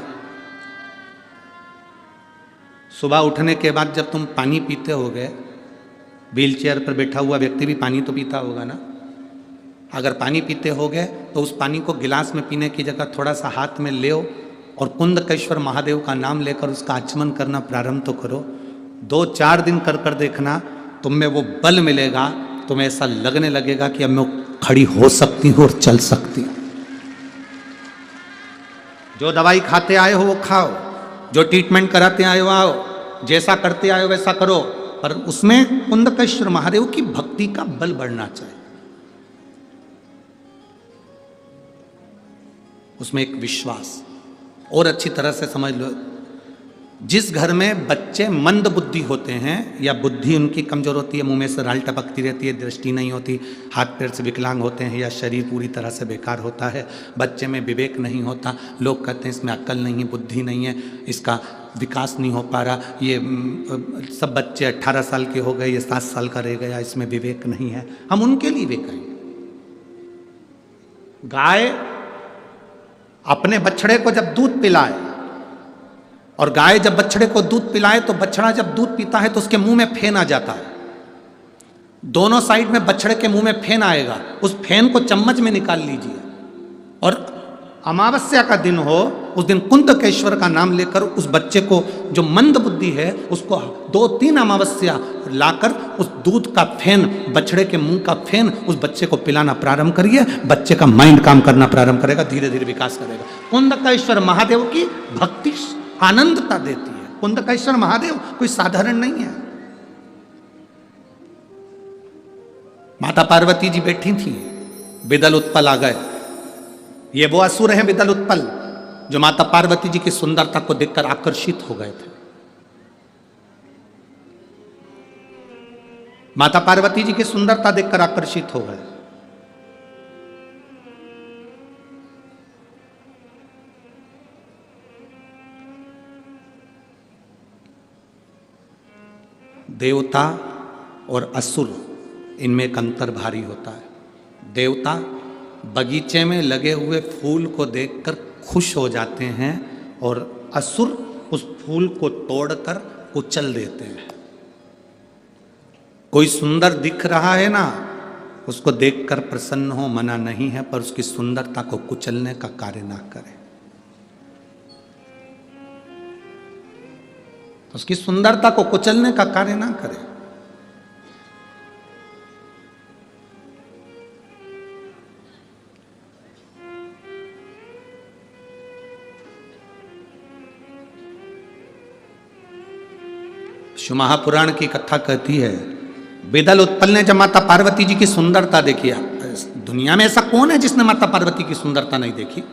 सुबह उठने के बाद जब तुम पानी पीते होगे, व्हील चेयर पर बैठा हुआ व्यक्ति भी पानी तो पीता होगा ना। अगर पानी पीते होगे तो उस पानी को गिलास में पीने की जगह थोड़ा सा हाथ में ले और कुंदकेश्वर महादेव का नाम लेकर उसका आचमन करना प्रारंभ तो करो। 2-4 दिन कर कर देखना, तुम में वो बल मिलेगा, तुम्हें ऐसा लगने लगेगा कि अब मैं खड़ी हो सकती हूँ और चल सकती हूँ। जो दवाई खाते आए हो वो खाओ, जो ट्रीटमेंट कराते आए हो आओ, जैसा करते आए हो वैसा करो, पर उसमें कुंदकेश्वर महादेव की भक्ति का बल बढ़ना चाहिए। उसमें एक विश्वास। और अच्छी तरह से समझ लो, जिस घर में बच्चे मंद बुद्धि होते हैं या बुद्धि उनकी कमजोर होती है, मुंह में से राल टपकती रहती है, दृष्टि नहीं होती, हाथ पैर से विकलांग होते हैं या शरीर पूरी तरह से बेकार होता है, बच्चे में विवेक नहीं होता, लोग कहते हैं इसमें अक्ल नहीं है, बुद्धि नहीं है, इसका विकास नहीं हो पा रहा, ये सब बच्चे 18 साल के हो गए, ये 7 साल का रह गया, इसमें विवेक नहीं है, हम उनके लिए भी कहें। गाय अपने बछड़े को जब दूध पिलाए, और गाय जब बछड़े को दूध पिलाए तो बछड़ा जब दूध पीता है तो उसके मुंह में फेन आ जाता है। दोनों साइड में बछड़े के मुंह में फेन आएगा, उस फेन को चम्मच में निकाल लीजिए, और अमावस्या का दिन हो, उस दिन कुंदकेश्वर का नाम लेकर उस बच्चे को, जो मंद बुद्धि है, उसको 2-3 अमावस्या लाकर उस दूध का फेन, बछड़े के मुंह का फेन उस बच्चे को पिलाना प्रारंभ करिए। बच्चे का माइंड काम करना प्रारंभ करेगा, धीरे धीरे विकास करेगा। कुंदकेश्वर महादेव की भक्ति आनंदता देती है। कुंदकेश्वर महादेव कोई साधारण नहीं है। माता पार्वती जी बैठी थी, बिदल उत्पल आ गए। ये वो असुर हैं बिदल उत्पल, जो माता पार्वती जी की सुंदरता को देखकर आकर्षित हो गए थे। माता पार्वती जी की सुंदरता देखकर आकर्षित हो गए। देवता और असुर, इनमें एक अंतर भारी होता है। देवता बगीचे में लगे हुए फूल को देखकर खुश हो जाते हैं, और असुर उस फूल को तोड़कर कुचल देते हैं। कोई सुंदर दिख रहा है ना, उसको देखकर प्रसन्न हो, मना नहीं है, पर उसकी सुंदरता को कुचलने का कार्य ना करें। उसकी सुंदरता को कुचलने का कार्य ना करें। शिव महापुराण की कथा कहती है, बिदल उत्पल ने जब माता पार्वती जी की सुंदरता देखी, दुनिया में ऐसा कौन है जिसने माता पार्वती की सुंदरता नहीं देखी।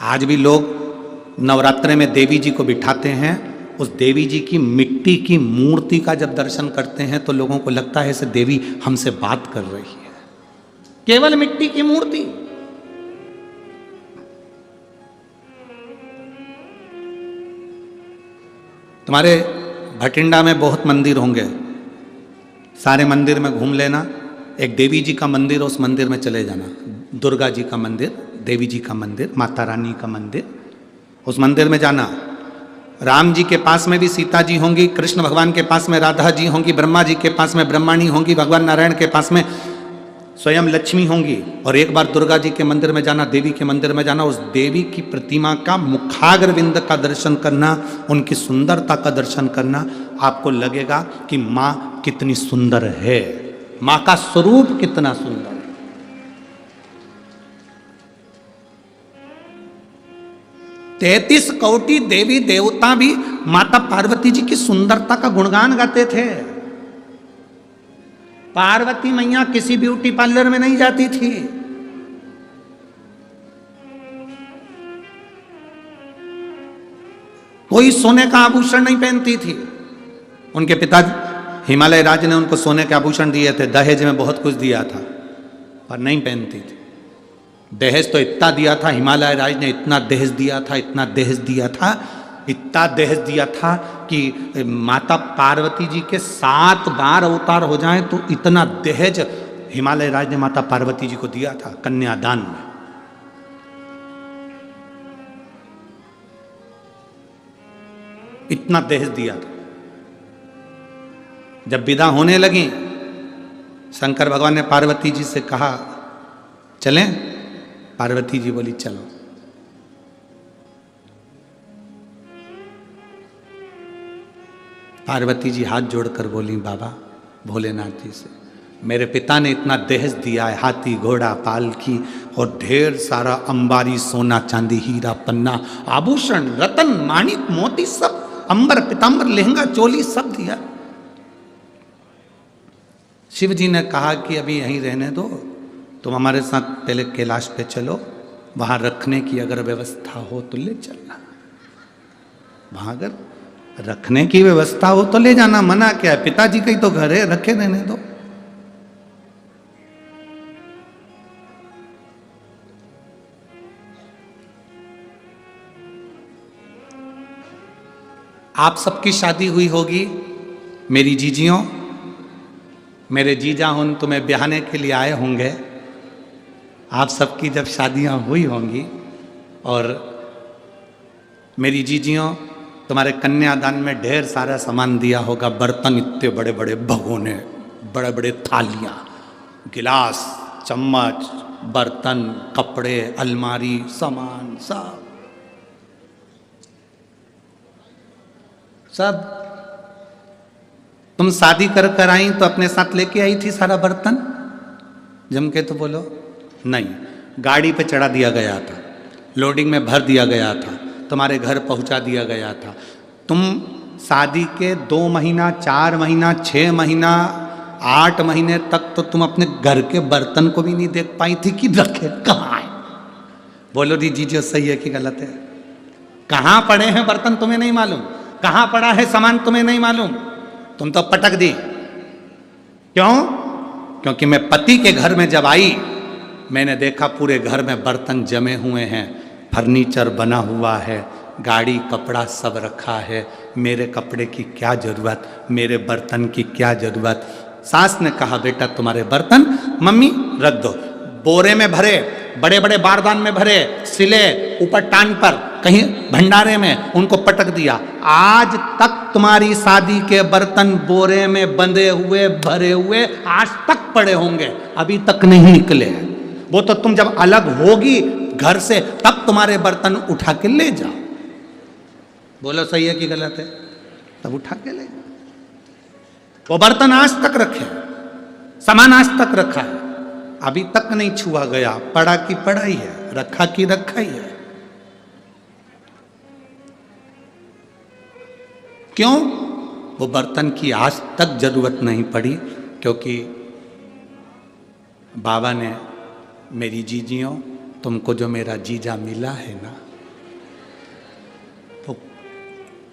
आज भी लोग नवरात्रे में देवी जी को बिठाते हैं, उस देवी जी की मिट्टी की मूर्ति का जब दर्शन करते हैं तो लोगों को लगता है ऐसे देवी हमसे बात कर रही है। केवल मिट्टी की मूर्ति। तुम्हारे भटिंडा में बहुत मंदिर होंगे, सारे मंदिर में घूम लेना, एक देवी जी का मंदिर है, उस मंदिर में चले जाना। दुर्गा जी का मंदिर, देवी जी का मंदिर, माता रानी का मंदिर, उस मंदिर में जाना। राम जी के पास में भी सीता जी होंगी, कृष्ण भगवान के पास में राधा जी होंगी, ब्रह्मा जी के पास में ब्रह्माणी होंगी, भगवान नारायण के पास में स्वयं लक्ष्मी होंगी। और एक बार दुर्गा जी के मंदिर में जाना, देवी के मंदिर में जाना, उस देवी की प्रतिमा का मुखाग्रविंद का दर्शन करना, उनकी सुंदरता का दर्शन करना, आपको लगेगा कि माँ कितनी सुंदर है। मां का स्वरूप कितना सुंदर है। तैतीस कोटि देवी देवता भी माता पार्वती जी की सुंदरता का गुणगान गाते थे। पार्वती मैया किसी ब्यूटी पार्लर में नहीं जाती थी। कोई सोने का आभूषण नहीं पहनती थी। उनके पिता हिमालय राज ने उनको सोने के आभूषण दिए थे, दहेज में बहुत कुछ दिया था, पर नहीं पहनती थी। दहेज तो इतना दिया था, हिमालय राज ने इतना दहेज दिया था, इतना दहेज दिया था, इतना दहेज दिया था कि माता पार्वती जी के 7 बार अवतार हो जाएं तो इतना दहेज हिमालय राज ने माता पार्वती जी को दिया था कन्यादान में। इतना दहेज दिया था। जब विदा होने लगी, शंकर भगवान ने पार्वती जी से कहा चलें? पार्वती जी बोली चलो। पार्वती जी हाथ जोड़कर बोली बाबा भोलेनाथ जी से, मेरे पिता ने इतना दहेज दिया है, हाथी घोड़ा पालकी और ढेर सारा अंबारी सोना चांदी हीरा पन्ना आभूषण रतन माणिक मोती सब, अंबर पीतांबर लहंगा चोली सब दिया। शिव जी ने कहा कि अभी यहीं रहने दो, तुम हमारे साथ पहले कैलाश पे चलो, वहां रखने की अगर व्यवस्था हो तो ले चलना। वहां अगर रखने की व्यवस्था हो तो ले जाना, मना क्या है? पिताजी का ही तो घर है, रखे रहने दो। आप सबकी शादी हुई होगी, मेरी जीजियों, मेरे जीजा उन तुम्हें ब्याहने के लिए आए होंगे। आप सबकी जब शादियां हुई होंगी और मेरी जीजियों तुम्हारे कन्यादान में ढेर सारा सामान दिया होगा, बर्तन इतने बड़े बड़े भगोने, बड़े बड़े थालियां, गिलास, चम्मच, बर्तन, कपड़े, अलमारी, सामान सब तुम शादी कर कर आई तो अपने साथ लेके आई थी सारा बर्तन? जम के तो बोलो नहीं। गाड़ी पे चढ़ा दिया गया था, लोडिंग में भर दिया गया था, तुम्हारे घर पहुंचा दिया गया था। तुम शादी के 2 महीना, 4 महीना, 6 महीना, 8 महीने तक तो तुम अपने घर के बर्तन को भी नहीं देख पाई थी कि रखे कहाँ है। बोलो जी सही है कि गलत है? कहाँ पड़े हैं बर्तन तुम्हें नहीं मालूम, कहाँ पड़ा है सामान तुम्हें नहीं मालूम, तुम तो पटक दी। क्यों? क्योंकि मैं पति के घर में जब आई, मैंने देखा पूरे घर में बर्तन जमे हुए हैं, फर्नीचर बना हुआ है, गाड़ी कपड़ा सब रखा है। मेरे कपड़े की क्या जरूरत, मेरे बर्तन की क्या जरूरत? सास ने कहा बेटा तुम्हारे बर्तन मम्मी रख दो। बोरे में भरे, बड़े बड़े बारदान में भरे, सिले ऊपर टांग पर, कहीं भंडारे में, उनको पटक दिया। आज तक तुम्हारी शादी के बर्तन बोरे में बंधे हुए भरे हुए आज तक पड़े होंगे, अभी तक नहीं निकले। वो तो तुम जब अलग होगी घर से तब तुम्हारे बर्तन उठा के ले जाओ। बोलो सही है कि गलत है? तब उठा के ले जाओ। वो बर्तन आज तक रखे, सामान आज तक रखा है, अभी तक नहीं छुआ गया। पड़ा की पड़ा ही है, रखा की रखा ही है। क्यों? वो बर्तन की आज तक जरूरत नहीं पड़ी, क्योंकि बाबा ने, मेरी जीजियों, तुमको जो मेरा जीजा मिला है ना, वो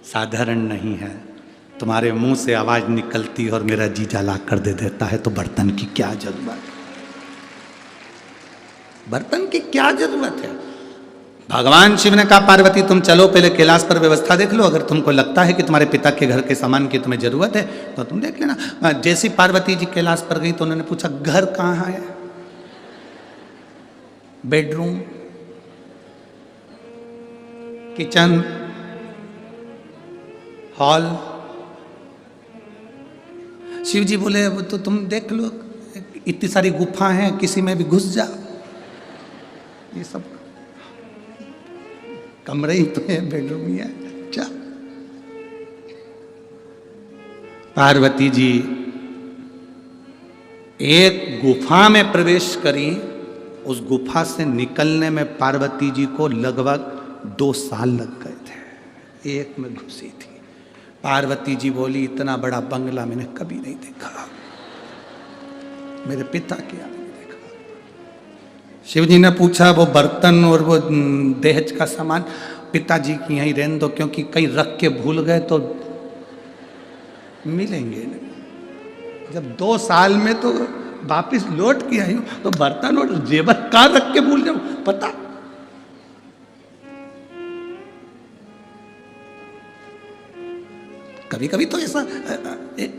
साधारण नहीं है। तुम्हारे मुंह से आवाज निकलती और मेरा जीजा ला कर दे देता है, तो बर्तन की क्या जरूरत? बर्तन की क्या जरूरत है? भगवान शिव ने कहा पार्वती तुम चलो पहले कैलाश पर व्यवस्था देख लो, अगर तुमको लगता है कि तुम्हारे पिता के घर के सामान की तुम्हें जरूरत है तो तुम देख लेना। जैसी पार्वती जी कैलाश पर गई तो उन्होंने पूछा घर कहाँ है? Bedroom, kitchen, hall. Shiv ji बोले वो तो तुम देख लो, इतनी सारी गुफा हैं, किसी में भी घुस जाओ, ये सब कमरे ही तो है, बेडरूम ही है। अच्छा, पार्वती जी एक गुफा में प्रवेश करी, उस गुफा से निकलने में पार्वती जी को लगभग 2 साल लग गए थे। एक में घुसी थी। पार्वती जी बोली इतना बड़ा बंगला मैंने कभी नहीं देखा, मेरे पिता के यहाँ नहीं देखा। शिव जी ने पूछा वो बर्तन और वो दहेज का सामान पिताजी की यहीं रहने दो, क्योंकि कहीं रख के भूल गए तो मिलेंगे नहीं। जब 2 साल में तो वापिस लौट के आई हूं तो बर्तन और जेवर कहाँ रख के भूल जाऊं पता। कभी कभी तो ऐसा,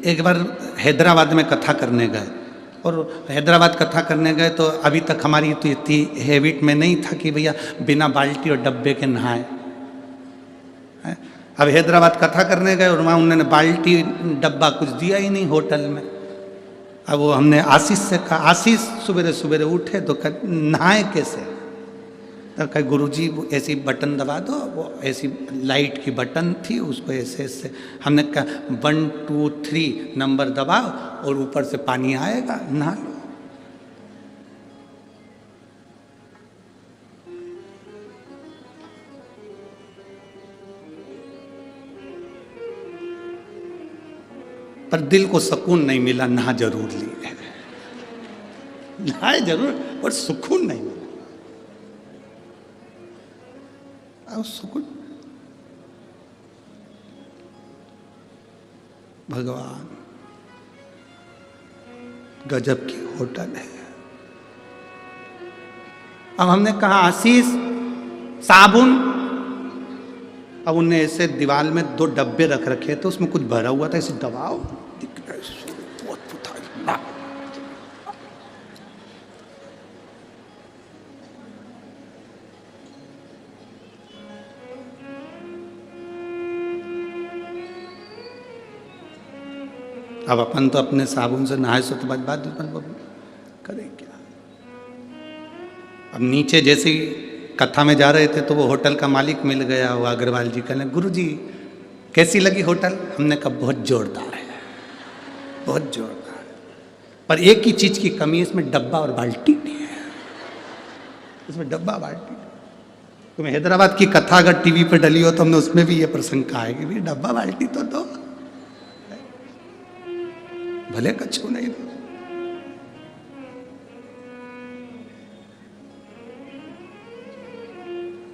एक बार हैदराबाद में कथा करने गए, और हैदराबाद कथा करने गए तो अभी तक हमारी तो इतनी हैबिट में नहीं था कि भैया बिना बाल्टी और डब्बे के नहाए। अब हैदराबाद कथा करने गए और वहाँ उन्होंने बाल्टी डब्बा कुछ दिया ही नहीं होटल में। अब वो हमने आशीष से कहा, आशीष सवेरे सवेरे उठे तो नहाए कैसे? तो कहा गुरुजी वो ऐसी बटन दबा दो, वो ऐसी लाइट की बटन थी, उसको ऐसे ऐसे। हमने कहा 1 2 3 नंबर दबाओ और ऊपर से पानी आएगा, नहा लो। पर दिल को सुकून नहीं मिला, नहा जरूर ली, नहाए जरूर और सुकून नहीं मिला। और सुकून भगवान गजब की होटल है। अब हमने कहा आशीष साबुन, अब उनने ऐसे दीवार में 2 डब्बे रख रखे थे, उसमें कुछ भरा हुआ था, ऐसे दबाओ दिख रहा है, बहुत पुता। अब अपन तो अपने साबुन से नहाए सो तो बात करें क्या। अब नीचे जैसे कथा में जा रहे थे तो वो होटल का मालिक मिल गया, वो अग्रवाल जी कहने गुरुजी कैसी लगी होटल? हमने कहा बहुत जोरदार है, बहुत जोरदार है, पर एक ही चीज की कमी है, इसमें डब्बा और बाल्टी नहीं है, इसमें डब्बा बाल्टी। तो हैदराबाद की कथा अगर टीवी पे डली हो तो हमने उसमें भी ये प्रसंग कहा है कि भाई डब्बा बाल्टी तो दो, भले कच्छू नहीं दो।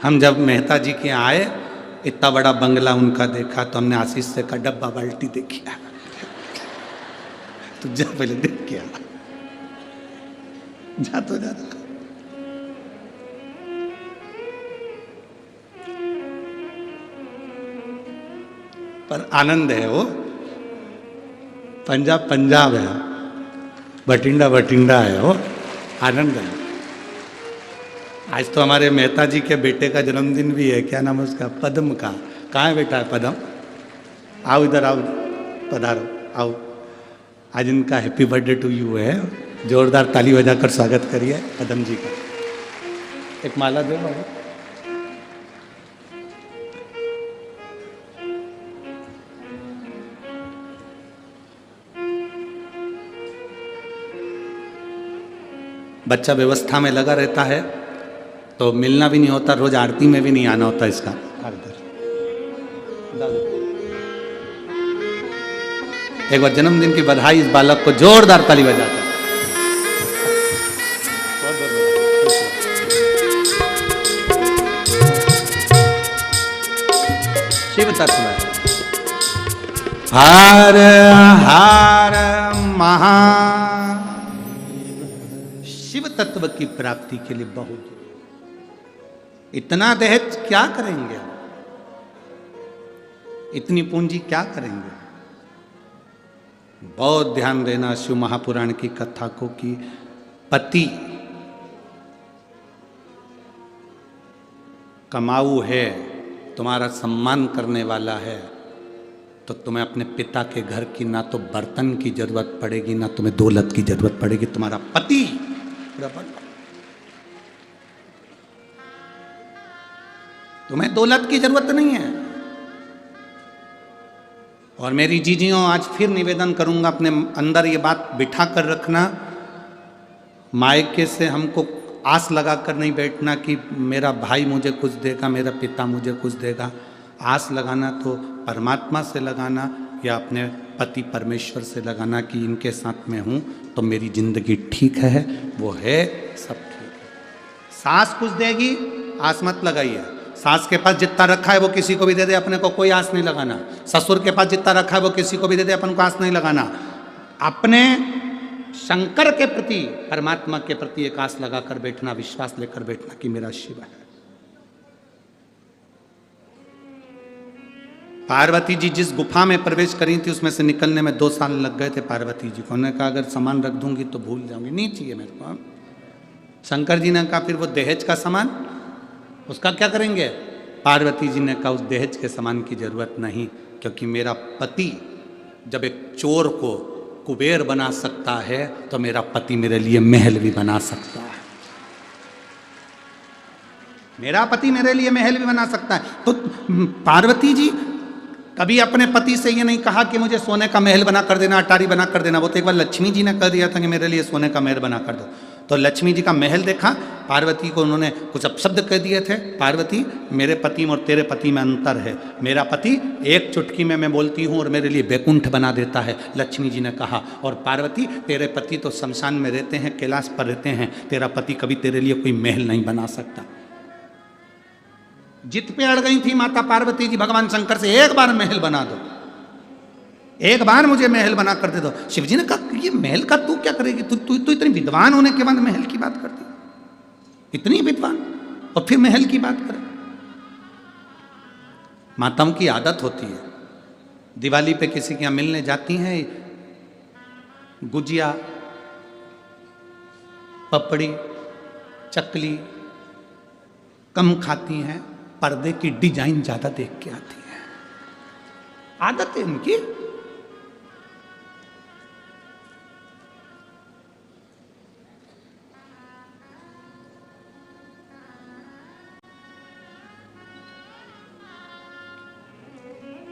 हम जब मेहता जी के आए, इतना बड़ा बंगला उनका देखा तो हमने आशीष से कहा डब्बा बाल्टी देखी तो जा पहले देख के आ, जा तो जा। पर आनंद है, वो पंजाब पंजाब है, बठिंडा बठिंडा है, वो आनंद है। आज तो हमारे मेहता जी के बेटे का जन्मदिन भी है, क्या नाम है उसका, पद्म का। कहाँ है बेटा पद्म? आओ इधर आओ, पधारो आओ। आज इनका हैप्पी बर्थडे टू यू है, जोरदार ताली बजाकर स्वागत करिए पद्म जी का। एक माला दो बाबू। बच्चा व्यवस्था में लगा रहता है तो मिलना भी नहीं होता, रोज आरती में भी नहीं आना होता इसका। एक बार जन्मदिन की बधाई इस बालक को, जोरदार ताली बजाकर। शिव तत्व हर हर महा, शिव तत्व की प्राप्ति के लिए बहुत, इतना दहेज क्या करेंगे, इतनी पूंजी क्या करेंगे? बहुत ध्यान देना शिव महापुराण की कथा को कि पति कमाऊ है, तुम्हारा सम्मान करने वाला है, तो तुम्हें अपने पिता के घर की ना तो बर्तन की जरूरत पड़ेगी, ना तुम्हें दौलत की जरूरत पड़ेगी। तुम्हारा पति तुम्हें दौलत की जरूरत नहीं है। और मेरी जीजियों, आज फिर निवेदन करूंगा, अपने अंदर ये बात बिठा कर रखना मायके से हमको आस लगा कर नहीं बैठना कि मेरा भाई मुझे कुछ देगा, मेरा पिता मुझे कुछ देगा। आस लगाना तो परमात्मा से लगाना या अपने पति परमेश्वर से लगाना कि इनके साथ में हूँ तो मेरी जिंदगी ठीक है, वो है सब ठीक है। सास कुछ देगी, आस मत लगाइए। सास के पास जितना रखा है वो किसी को भी दे दे, अपने को कोई आस नहीं लगाना। ससुर के पास जितना रखा है वो किसी को भी दे दे, अपन को आस नहीं लगाना। अपने शंकर के प्रति, परमात्मा के प्रति एक आस लगाकर बैठना, विश्वास लेकर बैठना कि मेरा शिव है। पार्वती जी जिस गुफा में प्रवेश करी थी उसमें से निकलने में 2 साल लग गए थे पार्वती जी को। उन्होंने कहा अगर सामान रख दूंगी तो भूल जाऊंगी, नहीं चाहिए मेरे को। शंकर जी ने कहा फिर वो दहेज का सामान उसका क्या करेंगे? पार्वती जी ने कहा उस दहेज के सामान की जरूरत नहीं, क्योंकि मेरा पति जब एक चोर को कुबेर बना सकता है तो मेरा पति मेरे लिए महल भी बना सकता है। मेरा पति मेरे लिए महल भी बना सकता है। तो पार्वती जी कभी अपने पति से ये नहीं कहा कि मुझे सोने का महल बना कर देना, अटारी बना कर देना। वो तो एक बार लक्ष्मी जी ने कह दिया था कि मेरे लिए सोने का महल बना कर दो। तो लक्ष्मी जी का महल देखा, पार्वती को उन्होंने कुछ अपशब्द कह दिए थे। पार्वती, मेरे पति में और तेरे पति में अंतर है। मेरा पति एक चुटकी में मैं बोलती हूँ और मेरे लिए बैकुंठ बना देता है, लक्ष्मी जी ने कहा। और पार्वती, तेरे पति तो शमशान में रहते हैं, कैलाश पर रहते हैं, तेरा पति कभी तेरे लिए कोई महल नहीं बना सकता। जित पे अड़ गई थी माता पार्वती जी भगवान शंकर से, एक बार महल बना दो, एक बार मुझे महल बना कर दे दो। शिव जी ने कहा ये महल का तू क्या करेगी? तू इतनी विद्वान होने के बाद महल की बात करती, इतनी विद्वान और फिर महल की बात करे। माताओं की आदत होती है, दिवाली पे किसी के यहाँ मिलने जाती हैं, गुजिया, पपड़ी, चकली कम खाती हैं, पर्दे की डिजाइन ज्यादा देख के आती है। आदत है इनकी।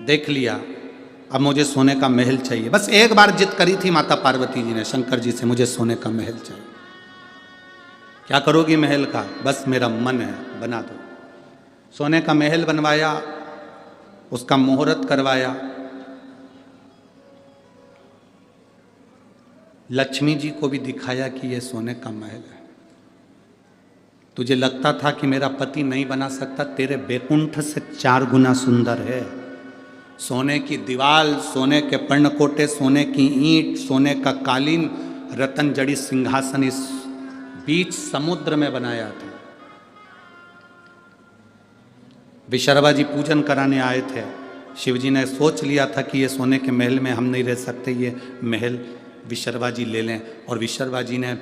देख लिया, अब मुझे सोने का महल चाहिए। बस एक बार जिद करी थी माता पार्वती जी ने शंकर जी से, मुझे सोने का महल चाहिए। क्या करोगी महल का? बस मेरा मन है, बना दो। सोने का महल बनवाया, उसका मुहूर्त करवाया। लक्ष्मी जी को भी दिखाया कि यह सोने का महल है। तुझे लगता था कि मेरा पति नहीं बना सकता, तेरे बैकुंठ से 4 गुना सुंदर है। सोने की दीवाल, सोने के पर्णकोटे, सोने की ईंट, सोने का कालीन, रतन जड़ी सिंहासन इस बीच समुद्र में बनाया था। विशर्वा जी पूजन कराने आए थे। शिव जी ने सोच लिया था कि ये सोने के महल में हम नहीं रह सकते, ये महल विशर्वा जी ले लें। और विशर्वा जी ने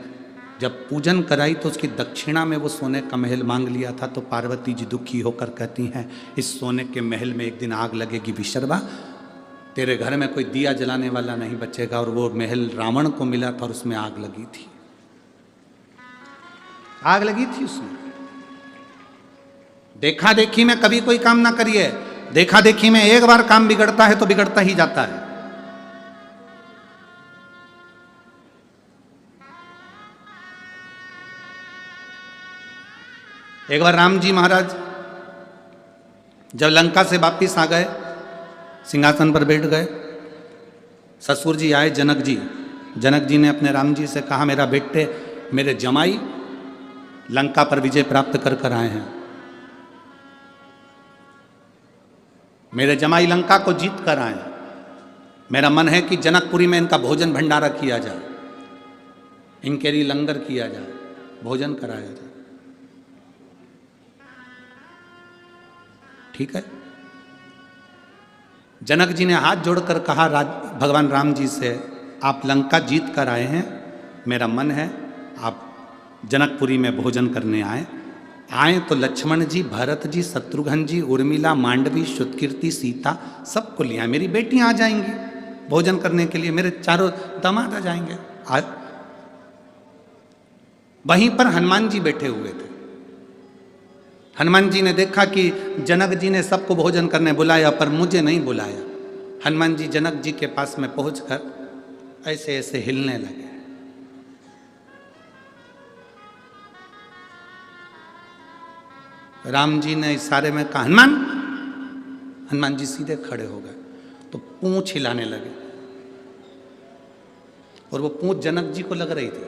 जब पूजन कराई तो उसकी दक्षिणा में वो सोने का महल मांग लिया था। तो पार्वती जी दुखी होकर कहती हैं, इस सोने के महल में एक दिन आग लगेगी विशर्वा, तेरे घर में कोई दिया जलाने वाला नहीं बचेगा। और वो महल रावण को मिला था और उसमें आग लगी थी, आग लगी थी उसमें। देखा देखी में कभी कोई काम ना करिए। देखा देखी में एक बार काम बिगड़ता है तो बिगड़ता ही जाता है। एक बार राम जी महाराज जब लंका से वापिस आ गए, सिंहासन पर बैठ गए, ससुर जी आए जनक जी। जनक जी ने अपने राम जी से कहा, मेरा बेटे, मेरे जमाई लंका पर विजय प्राप्त कर कर आए हैं। मेरे जमाई लंका को जीत कर आए। मेरा मन है कि जनकपुरी में इनका भोजन भंडारा किया जाए, इनके लिए लंगर किया जाए, भोजन कराया जाए। ठीक है। जनक जी ने हाथ जोड़कर कहा भगवान राम जी से, आप लंका जीत कर आए हैं, मेरा मन है आप जनकपुरी में भोजन करने आए तो लक्ष्मण जी, भरत जी, शत्रुघ्न जी, उर्मिला, मांडवी, श्रुतकीर्ति, सीता सबको लिया। मेरी बेटियां आ जाएंगी भोजन करने के लिए, मेरे चारों दामाद आ जाएंगे। आज वहीं पर हनुमान जी बैठे हुए थे। हनुमान जी ने देखा कि जनक जी ने सबको भोजन करने बुलाया पर मुझे नहीं बुलाया। हनुमान जी जनक जी के पास में पहुंचकर ऐसे ऐसे हिलने लगे। राम जी ने इशारे में कहा हनुमान। हनुमान जी सीधे खड़े हो गए तो पूंछ हिलाने लगे और वो पूंछ जनक जी को लग रही थी।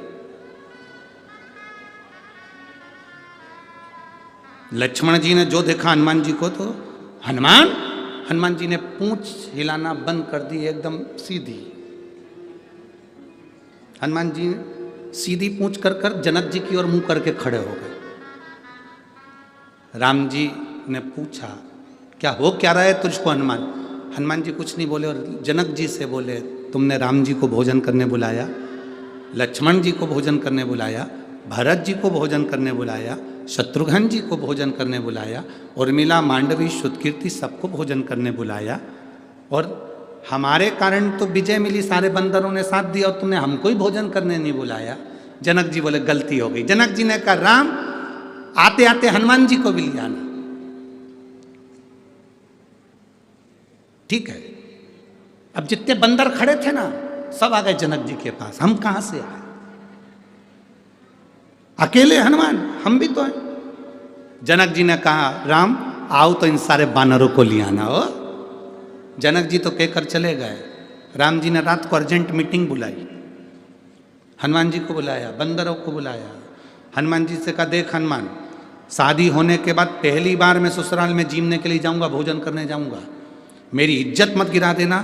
लक्ष्मण जी ने जो देखा हनुमान जी को तो हनुमान, हनुमान जी ने पूंछ हिलाना बंद कर दी, एकदम सीधी। हनुमान जी सीधी पूंछ कर कर जनक जी की ओर मुंह करके खड़े हो गए। राम जी ने पूछा क्या हो क्या रहा है तुझको हनुमान? हनुमान जी कुछ नहीं बोले और जनक जी से बोले तुमने राम जी को भोजन करने बुलाया, लक्ष्मण जी को भोजन करने बुलाया, भरत जी को भोजन करने बुलाया, शत्रुघ्न जी को भोजन करने बुलाया, उर्मिला, मांडवी, श्रुतकीर्ति सबको भोजन करने बुलाया और हमारे कारण तो विजय मिली, सारे बंदरों ने साथ दिया और तुमने हमको ही भोजन करने नहीं बुलाया। जनक जी बोले गलती हो गई। जनक जी ने कहा राम आते आते हनुमान जी को भी ले आना। ठीक है, अब जितने बंदर खड़े थे ना सब आ गए जनक जी के पास। हम कहां से आए, अकेले हनुमान, हम भी तो हैं। जनक जी ने कहा राम आओ तो इन सारे बानरों को ले आना हो। जनक जी तो कहकर चले गए। राम जी ने रात को अर्जेंट मीटिंग बुलाई, हनुमान जी को बुलाया, बंदरों को बुलाया। हनुमान जी से कहा देख हनुमान, शादी होने के बाद पहली बार मैं ससुराल में जीने के लिए जाऊंगा, भोजन करने जाऊंगा, मेरी इज्जत मत गिरा देना।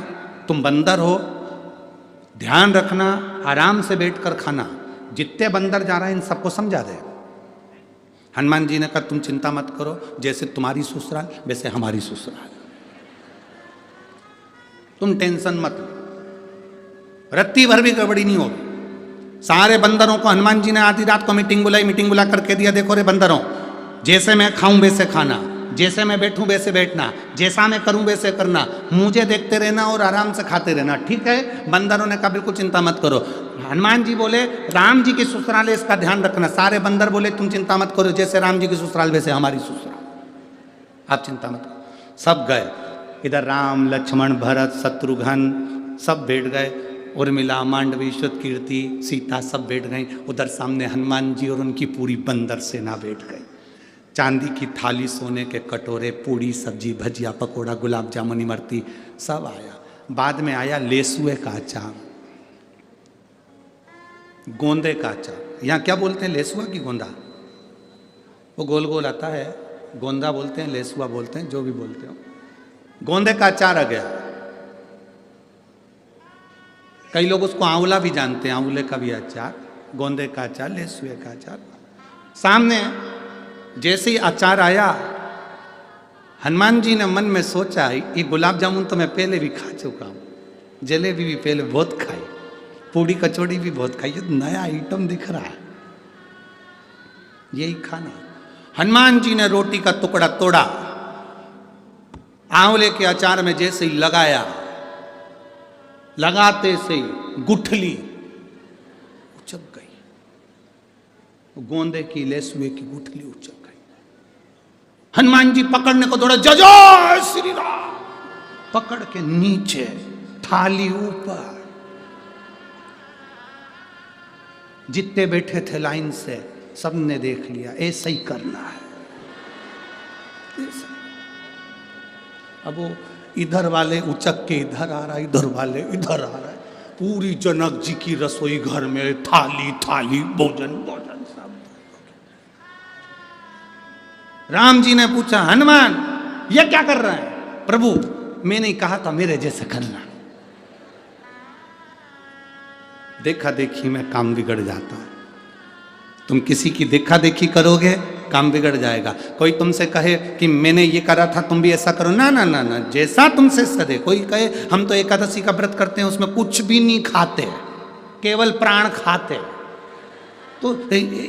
तुम बंदर हो, ध्यान रखना, आराम से बैठकर खाना। जितने बंदर जा रहे हैं इन सबको समझा दे। हनुमान जी ने कहा तुम चिंता मत करो, जैसे तुम्हारी ससुराल वैसे हमारी ससुराल, तुम टेंशन मत लो, रत्ती भर भी गड़बड़ी नहीं होगी। सारे बंदरों को हनुमान जी ने आधी रात को मीटिंग बुलाई, मीटिंग बुला करके दिया देखो रे बंदरों, जैसे मैं खाऊं वैसे खाना, जैसे मैं बैठूं वैसे बैठना, जैसा मैं करूं वैसे करना, मुझे देखते रहना और आराम से खाते रहना। ठीक है? बंदरों ने कहा बिल्कुल चिंता मत करो। हनुमान जी बोले राम जी की ससुराल है, इसका ध्यान रखना। सारे बंदर बोले तुम चिंता मत करो, जैसे राम जी की ससुराल वैसे हमारी ससुराल, आप चिंता मत करो। सब गए, इधर राम, लक्ष्मण, भरत, शत्रुघ्न सब बैठ गए। उर्मिला, मांडवी, श्रुतकीर्ति, सीता सब बैठ गई। उधर सामने हनुमान जी और उनकी पूरी बंदर सेना बैठ गई। चांदी की थाली, सोने के कटोरे, पूड़ी, सब्जी, भजिया, पकोड़ा, गुलाब जामुन, इमरती सब आया। बाद में आया लेसुए का अचार, गोंदे का अचार। यहाँ क्या बोलते हैं, लेसुआ की गोंदा? वो गोल गोल आता है, गोंदा बोलते हैं, लेसुआ बोलते हैं, जो भी बोलते हो। गोंदे का अचार आ गया। कई लोग उसको आंवला भी जानते हैं, आंवले का भी अचार, गोंदे का अचार, लेसुए का अचार। सामने जैसे ही अचार आया, हनुमान जी ने मन में सोचा ये गुलाब जामुन तो मैं पहले भी खा चुका हूँ, जलेबी भी पहले बहुत खाई, पूड़ी कचौड़ी भी बहुत खाई, ये तो नया आइटम दिख रहा है, यही खाना। हनुमान जी ने रोटी का टुकड़ा तोड़ा, आंवले के अचार में जैसे ही लगाया, लगाते से गुठली उचक गई, गोंदे की, लेसुए की गुठली उचक गई। हनुमान जी पकड़ने को दौड़े, जय श्री राम, पकड़ के नीचे, थाली ऊपर। जितने बैठे थे लाइन से सबने देख लिया, ऐसा ही करना है। अब वो इधर वाले उचक के इधर आ रहा है, इधर वाले इधर आ रहा है। पूरी जनक जी की रसोई घर में थाली थाली, भोजन भोजन सब। राम जी ने पूछा हनुमान ये क्या कर रहा है? प्रभु मैंने कहा था मेरे जैसे करना। देखा देखी में काम बिगड़ जाता है। तुम किसी की देखा देखी करोगे काम बिगड़ जाएगा। कोई तुमसे कहे कि मैंने ये करा था तुम भी ऐसा करो, ना ना ना ना, जैसा तुमसे सदे। कोई कहे हम तो एकादशी का व्रत करते हैं उसमें कुछ भी नहीं खाते, केवल प्राण खाते, तो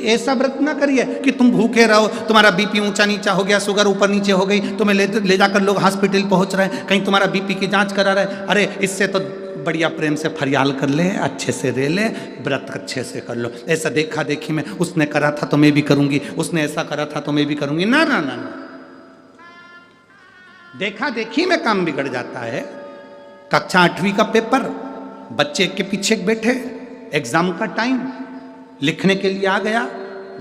ऐसा व्रत ना करिए कि तुम भूखे रहो, तुम्हारा बीपी ऊंचा नीचा हो गया, शुगर ऊपर नीचे हो गई, तुम्हें ले जाकर लोग हॉस्पिटल पहुंच रहे हैं, कहीं तुम्हारा बीपी की जांच करा रहे। अरे इससे तो बढ़िया प्रेम से फरियाल कर ले, अच्छे से रह ले, व्रत अच्छे से कर लो। ऐसा देखा देखी में उसने करा था तो मैं भी करूंगी, उसने ऐसा करा था तो मैं भी करूंगी, ना ना ना ना। देखा देखी में काम बिगड़ जाता है। कक्षा 8वीं का पेपर, बच्चे के पीछे बैठे, एग्जाम का टाइम, लिखने के लिए आ गया,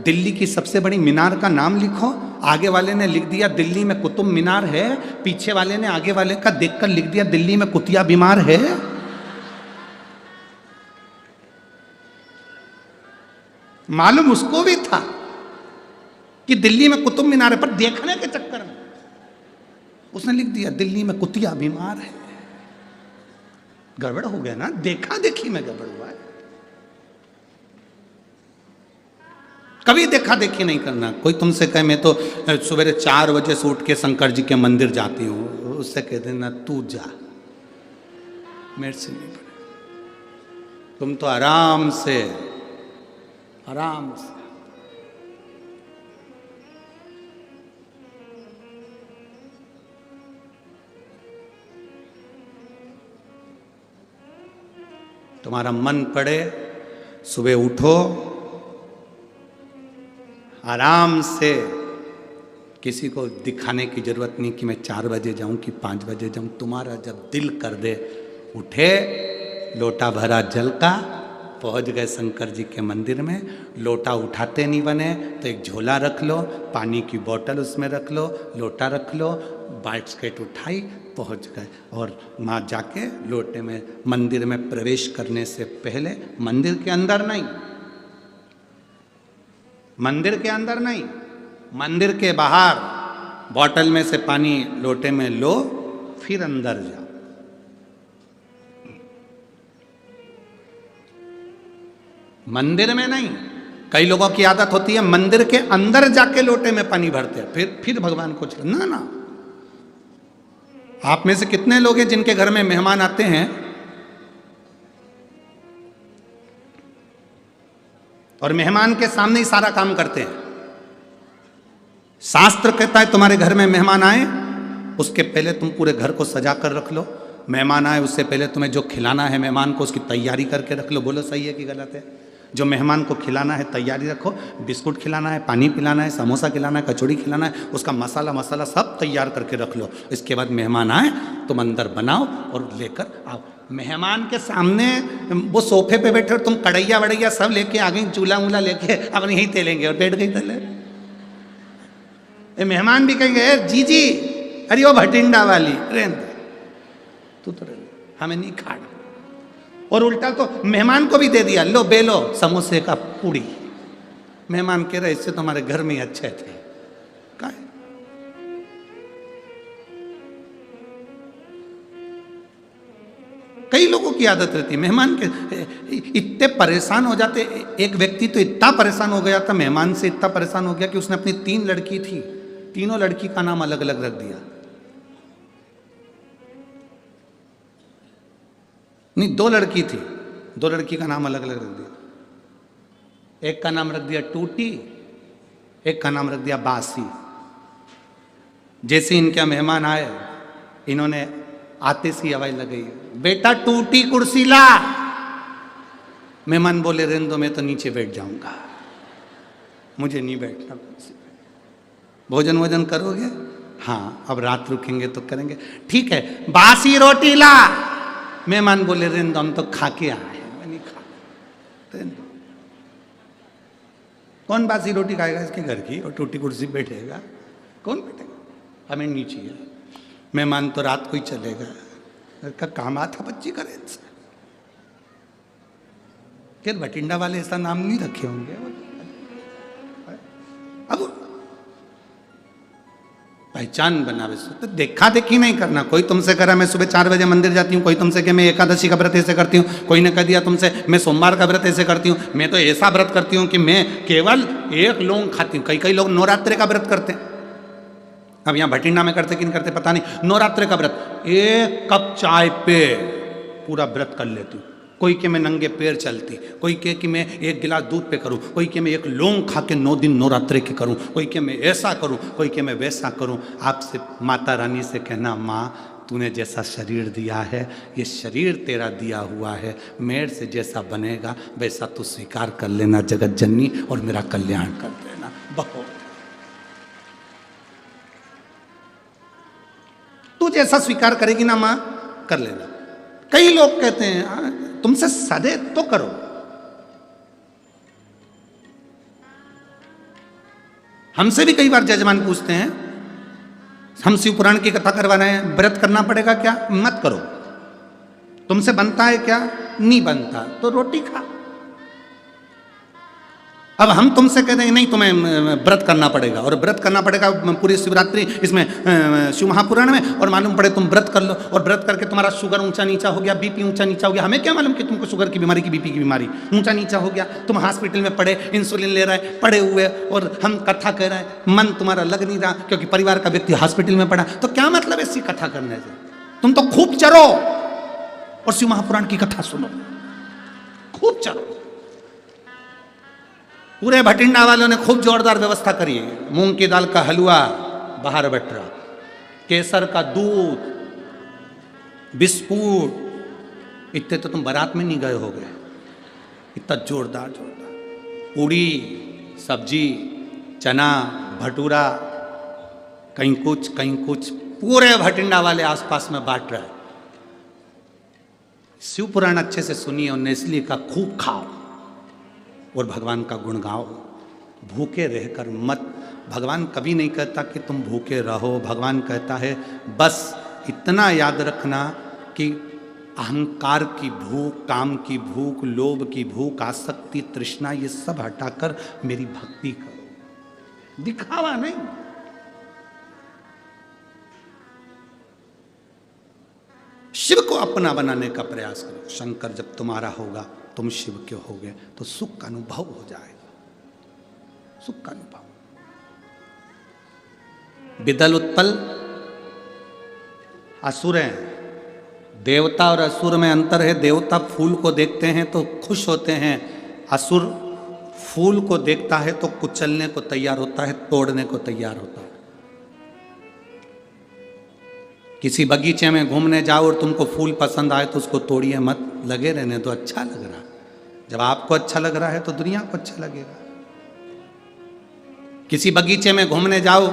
दिल्ली की सबसे बड़ी मीनार का नाम लिखो। आगे वाले ने लिख दिया दिल्ली में कुतुब मीनार है, पीछे वाले ने आगे वाले का देखकर लिख दिया दिल्ली में कुतिया बीमार है। मालूम उसको भी था कि दिल्ली में कुतुब मीनार है, पर देखने के चक्कर में उसने लिख दिया दिल्ली में कुतिया बीमार है। गड़बड़ हो गया ना, देखा देखी में गड़बड़ हुआ है। कभी देखा देखी नहीं करना। कोई तुमसे कहे मैं तो सवेरे 4 बजे से उठ के शंकर जी के मंदिर जाती हूं, उससे कह देना तू जा, मेरे से नहीं पड़े। तुम तो आराम से तुम्हारा मन पड़े, सुबह उठो आराम से, किसी को दिखाने की जरूरत नहीं कि मैं 4 बजे जाऊं कि 5 बजे जाऊं। तुम्हारा जब दिल कर दे उठे, लोटा भरा जल का, पहुंच गए शंकर जी के मंदिर में। लोटा उठाते नहीं बने तो एक झोला रख लो, पानी की बोतल उसमें रख लो, लोटा रख लो, बास्केट उठाई, पहुंच गए। और वहाँ जाके लोटे में मंदिर में प्रवेश करने से पहले, मंदिर के अंदर नहीं, मंदिर के अंदर नहीं, मंदिर के बाहर बोतल में से पानी लोटे में लो, फिर अंदर जाओ। मंदिर में नहीं। कई लोगों की आदत होती है मंदिर के अंदर जाके लोटे में पानी भरते हैं, फिर भगवान को ना ना। आप में से कितने लोग हैं जिनके घर में मेहमान आते हैं और मेहमान के सामने ही सारा काम करते हैं? शास्त्र कहता है तुम्हारे घर में मेहमान आए उसके पहले तुम पूरे घर को सजा कर रख लो। मेहमान आए उससे पहले तुम्हें जो खिलाना है मेहमान को उसकी तैयारी करके रख लो। बोलो सही है कि गलत है? जो मेहमान को खिलाना है तैयारी रखो, बिस्कुट खिलाना है, पानी पिलाना है, समोसा खिलाना है, कचौड़ी खिलाना है, उसका मसाला सब तैयार करके रख लो। इसके बाद मेहमान आए तुम अंदर बनाओ और लेकर आओ। मेहमान के सामने वो सोफे पे बैठे और तुम कढ़ैया वड़ैया सब लेके आ गई, चूल्हा वूल्हा लेके अब यहीं तेलेंगे और बैठ गई तले। मेहमान भी कहेंगे जी अरे वो भटिंडा वाली रहने दे, तू तो हमें नहीं खाना। और उल्टा तो मेहमान को भी दे दिया, लो बेलो समोसे का पूड़ी। मेहमान कह रहे इससे तो हमारे घर में ही अच्छे थे। क्या है? कई लोगों की आदत रहती है मेहमान के, इतने परेशान हो जाते। एक व्यक्ति तो इतना परेशान हो गया था, मेहमान से इतना परेशान हो गया कि उसने अपनी 3 लड़की थी, तीनों लड़की का नाम अलग अलग रख दिया। नहीं 2 लड़की थी, 2 लड़की का नाम अलग अलग रख दिया। एक का नाम रख दिया टूटी, एक का नाम रख दिया बासी। जैसे इनके मेहमान आए, इन्होंने आते सी आवाज लगाई, बेटा टूटी कुर्सी ला। मेहमान बोले रहने दो, मैं तो नीचे बैठ जाऊंगा, मुझे नहीं बैठना कुर्सी पे। भोजन वोजन करोगे? हाँ अब रात रुकेंगे तो करेंगे। ठीक है बासी रोटी ला। मेहमान बोले रहने दो, हम तो खा के आए हैं, मैं नहीं खा। कौन बासी रोटी खाएगा इसके घर की और टूटी कुर्सी बैठेगा? कौन बैठेगा? हमें नीचे है। मेहमान तो रात को ही चलेगा, घर का काम आता बच्ची करे। फिर भटिंडा वाले ऐसा नाम नहीं रखे होंगे। अब पहचान बनावे तो देखा देखी नहीं करना। कोई तुमसे करा मैं सुबह 4 बजे मंदिर जाती हूँ, कोई तुमसे कहे मैं एकादशी का व्रत ऐसे करती हूँ, कोई ने कह दिया तुमसे मैं सोमवार का व्रत ऐसे करती हूँ। मैं तो ऐसा व्रत करती हूँ कि मैं केवल 1 लौंग खाती हूँ। कई लोग नवरात्रि का व्रत करते हैं। अब यहाँ भटिंडा में करते कि नहीं करते पता नहीं। नवरात्रि का व्रत 1 कप चाय पे पूरा व्रत कर लेती हूँ। कोई के मैं नंगे पैर चलती, कोई के कि मैं 1 गिलास दूध पे करूं, कोई के मैं 1 लौंग खा के 9 दिन नवरात्रि के करूं, कोई के मैं ऐसा करूं, कोई के मैं वैसा करूं। आपसे माता रानी से कहना, माँ तूने जैसा शरीर दिया है ये शरीर तेरा दिया हुआ है, मेरे से जैसा बनेगा वैसा तू स्वीकार कर लेना जगत जननी और मेरा कल्याण कर देना। बहुत तू जैसा स्वीकार करेगी ना माँ कर लेना। कई लोग कहते हैं तुमसे सदे तो करो, हमसे भी कई बार जजमान पूछते हैं, हम शिव पुराण की कथा करवा रहे हैं, व्रत करना पड़ेगा क्या? मत करो। तुमसे बनता है क्या? नहीं बनता, तो रोटी खा। अब हम तुमसे कहते हैं नहीं तुम्हें व्रत करना पड़ेगा, और व्रत करना पड़ेगा पूरी शिवरात्रि इसमें शिव महापुराण में, और मालूम पड़े तुम व्रत कर लो, और व्रत करके तुम्हारा शुगर ऊंचा नीचा हो गया, बीपी ऊंचा नीचा हो गया। हमें क्या मालूम कि तुमको शुगर की बीमारी की बीपी की बीमारी ऊंचा नीचा हो गया, तुम हॉस्पिटल में पड़े, इंसुलिन ले रहे हैं, पड़े हुए, और हम कथा कह रहे हैं, मन तुम्हारा लग नहीं रहा क्योंकि परिवार का व्यक्ति हॉस्पिटल में पड़ा। तो क्या मतलब ऐसी कथा करने से? तुम तो खूब चरो और शिव महापुराण की कथा सुनो, खूब चलो। पूरे भटिंडा वालों ने खूब जोरदार व्यवस्था करी है। मूंग की दाल का हलवा बाहर बैठ रहा, केसर का दूध, बिस्कुट, इतने तो तुम बारात में नहीं गए होगे, इतना जोरदार जोरदार पूड़ी सब्जी, चना, भटूरा, कहीं कुछ, पूरे भटिंडा वाले आसपास में बांट रहे। शिव पुराण अच्छे से सुनिए और नेस्ली का खूब खाओ और भगवान का गुण गाओ। भूखे रहकर मत, भगवान कभी नहीं कहता कि तुम भूखे रहो। भगवान कहता है बस इतना याद रखना कि अहंकार की भूख, काम की भूख, लोभ की भूख, आसक्ति, तृष्णा, ये सब हटाकर मेरी भक्ति करो, दिखावा नहीं। शिव को अपना बनाने का प्रयास करो। शंकर जब तुम्हारा होगा, तुम शिव के होगे, तो सुख का अनुभव हो जाएगा, सुख का अनुभव। विदल उत्पल असुर हैं, देवता और असुर में अंतर है। देवता फूल को देखते हैं तो खुश होते हैं, असुर फूल को देखता है तो कुचलने को तैयार होता है, तोड़ने को तैयार होता है। किसी बगीचे में घूमने जाओ और तुमको फूल पसंद आए तो उसको तोड़िए मत, लगे रहने तो अच्छा लग रहा है। जब आपको अच्छा लग रहा है तो दुनिया को अच्छा लगेगा। किसी बगीचे में घूमने जाओ,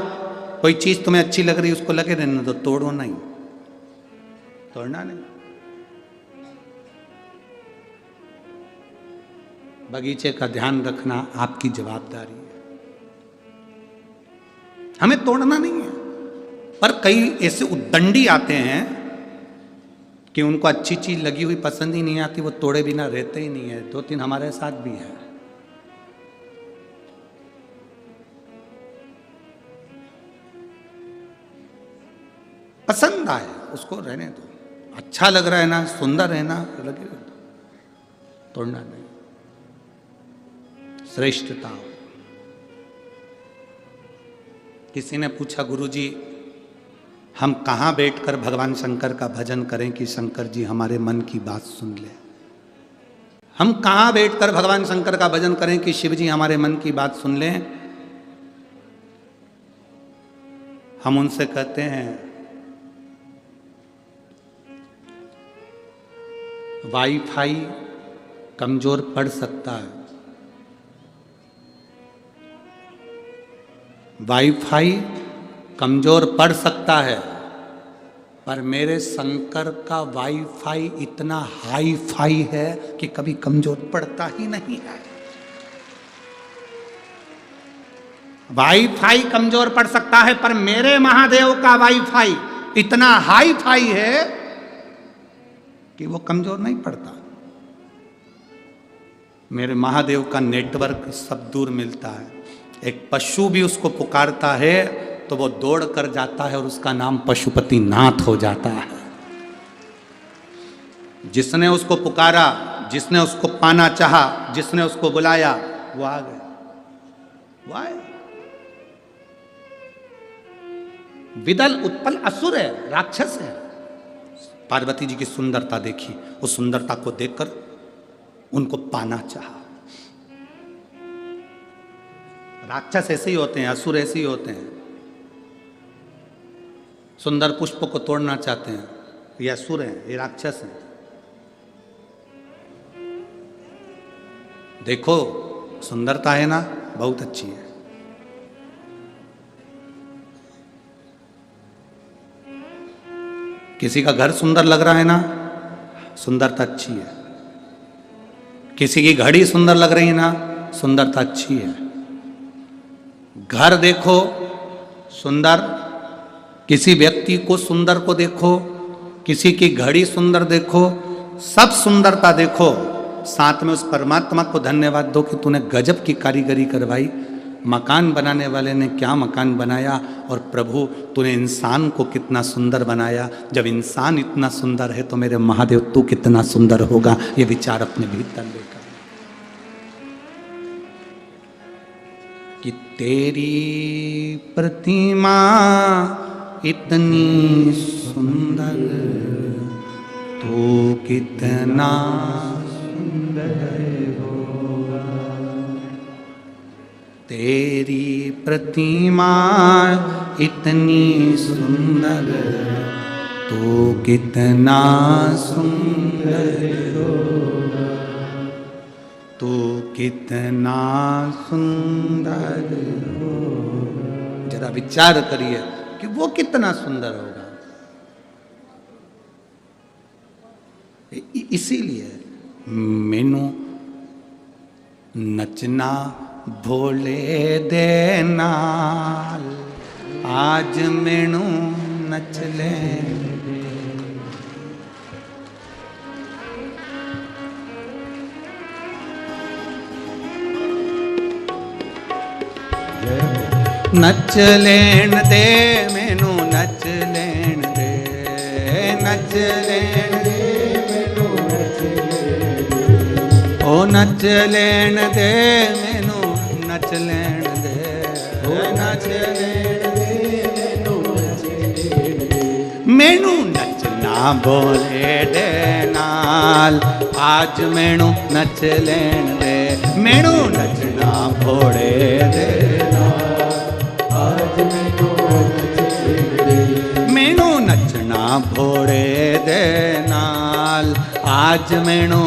कोई चीज तुम्हें अच्छी लग रही है, उसको लगे रहने तो तोड़ो नहीं, तोड़ना नहीं। बगीचे का ध्यान रखना आपकी जवाबदारी है, हमें तोड़ना नहीं है। पर कई ऐसे उद्दंडी आते हैं कि उनको अच्छी चीज लगी हुई पसंद ही नहीं आती, वो तोड़े बिना रहते ही नहीं है। 2-3 हमारे साथ भी है। पसंद आए उसको रहने दो, अच्छा लग रहा है ना, सुंदर है ना, लगे दो, तोड़ना नहीं। श्रेष्ठता। किसी ने पूछा गुरुजी हम कहाँ बैठकर भगवान शंकर का भजन करें कि शंकर जी हमारे मन की बात सुन ले। हम कहाँ बैठकर भगवान शंकर का भजन करें कि शिव जी हमारे मन की बात सुन लें। हम उनसे कहते हैं वाईफाई कमजोर पड़ सकता है, वाईफाई कमजोर पड़ सकता है, पर मेरे शंकर का वाईफाई इतना हाई फाई है कि कभी कमजोर पड़ता ही नहीं है। वाईफाई कमजोर पड़ सकता है, पर मेरे महादेव का वाईफाई इतना हाई फाई है कि वो कमजोर नहीं पड़ता। मेरे महादेव का नेटवर्क सब दूर मिलता है। एक पशु भी उसको पुकारता है तो वो दौड़ कर जाता है और उसका नाम पशुपति नाथ हो जाता है। जिसने उसको पुकारा, जिसने उसको पाना चाहा, जिसने उसको बुलाया, वो आ गए, वो आए। विदल उत्पल असुर है, राक्षस है। पार्वती जी की सुंदरता देखी, उस सुंदरता को देखकर उनको पाना चाहा। राक्षस ऐसे ही होते हैं, असुर ऐसे ही होते हैं। सुंदर पुष्प को तोड़ना चाहते हैं, ये असुर हैं, ये राक्षस हैं। देखो सुंदरता है ना, बहुत अच्छी है। किसी का घर सुंदर लग रहा है ना, सुंदरता अच्छी है। किसी की घड़ी सुंदर लग रही है ना, सुंदरता अच्छी है। घर देखो सुंदर, किसी व्यक्ति को सुंदर को देखो, किसी की घड़ी सुंदर देखो, सब सुंदरता देखो, साथ में उस परमात्मा को धन्यवाद दो कि तूने गजब की कारीगरी करवाई। मकान बनाने वाले ने क्या मकान बनाया, और प्रभु तूने इंसान को कितना सुंदर बनाया। जब इंसान इतना सुंदर है तो मेरे महादेव तू कितना सुंदर होगा, ये विचार अपने भीतर लेकर कि तेरी प्रतिमा इतनी सुंदर, तू कितना सुंदर होगा। तेरी प्रतिमा इतनी सुंदर, तू कितना सुंदर होगा, तू कितना सुंदर होगा। जरा विचार करिए कि वो कितना सुंदर होगा। इसीलिए मैनू नचना भोले दे नाल, आज मैनू नच ले। नच लेन दे मैनू, नच लेन दे, नच लेन दे मैनू, नच लेन दे। ओ नच लेन दे मैनू, नच लेन दे, ओ नच लेन दे मैनू, नच लेन दे। मैनू नचना भोले दे नाल, आज मैनू नच लेन दे। मैनू नचना भोले दे नाल, आज मैनू नच लेन दे। मैनू नचना भोले दे नाल, आज मैनू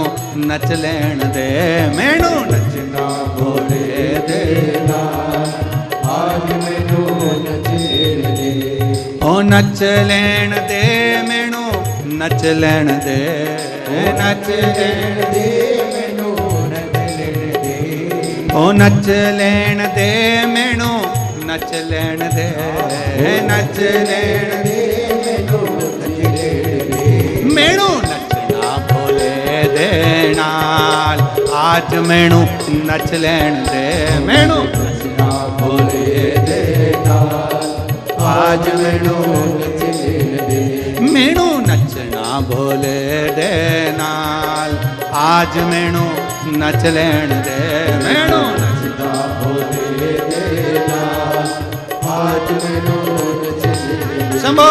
नच लेन दे। मैनू नचना भोले दे नाल, आज मैनू नच लेन दे। ओ नच लेन दे मैनू, नच लेन दे, नच लेन दे मैनू, नच लेन दे। ओ नच लेन दे मैनू, नच लेन दे, नच लेन दे मैनू, नच लेन दे। मैनू नचना भोले दे नाल, आज मैनू नच लेन दे। मैनू नचना भोले दे नाल, आज मैनू नच लेन दे। मैनू नचना भोले दे नाल, आज मैनू नच लेन दे। मैनू नचना भोले दे नाल, आज मैनू नच लेन दे। शंभो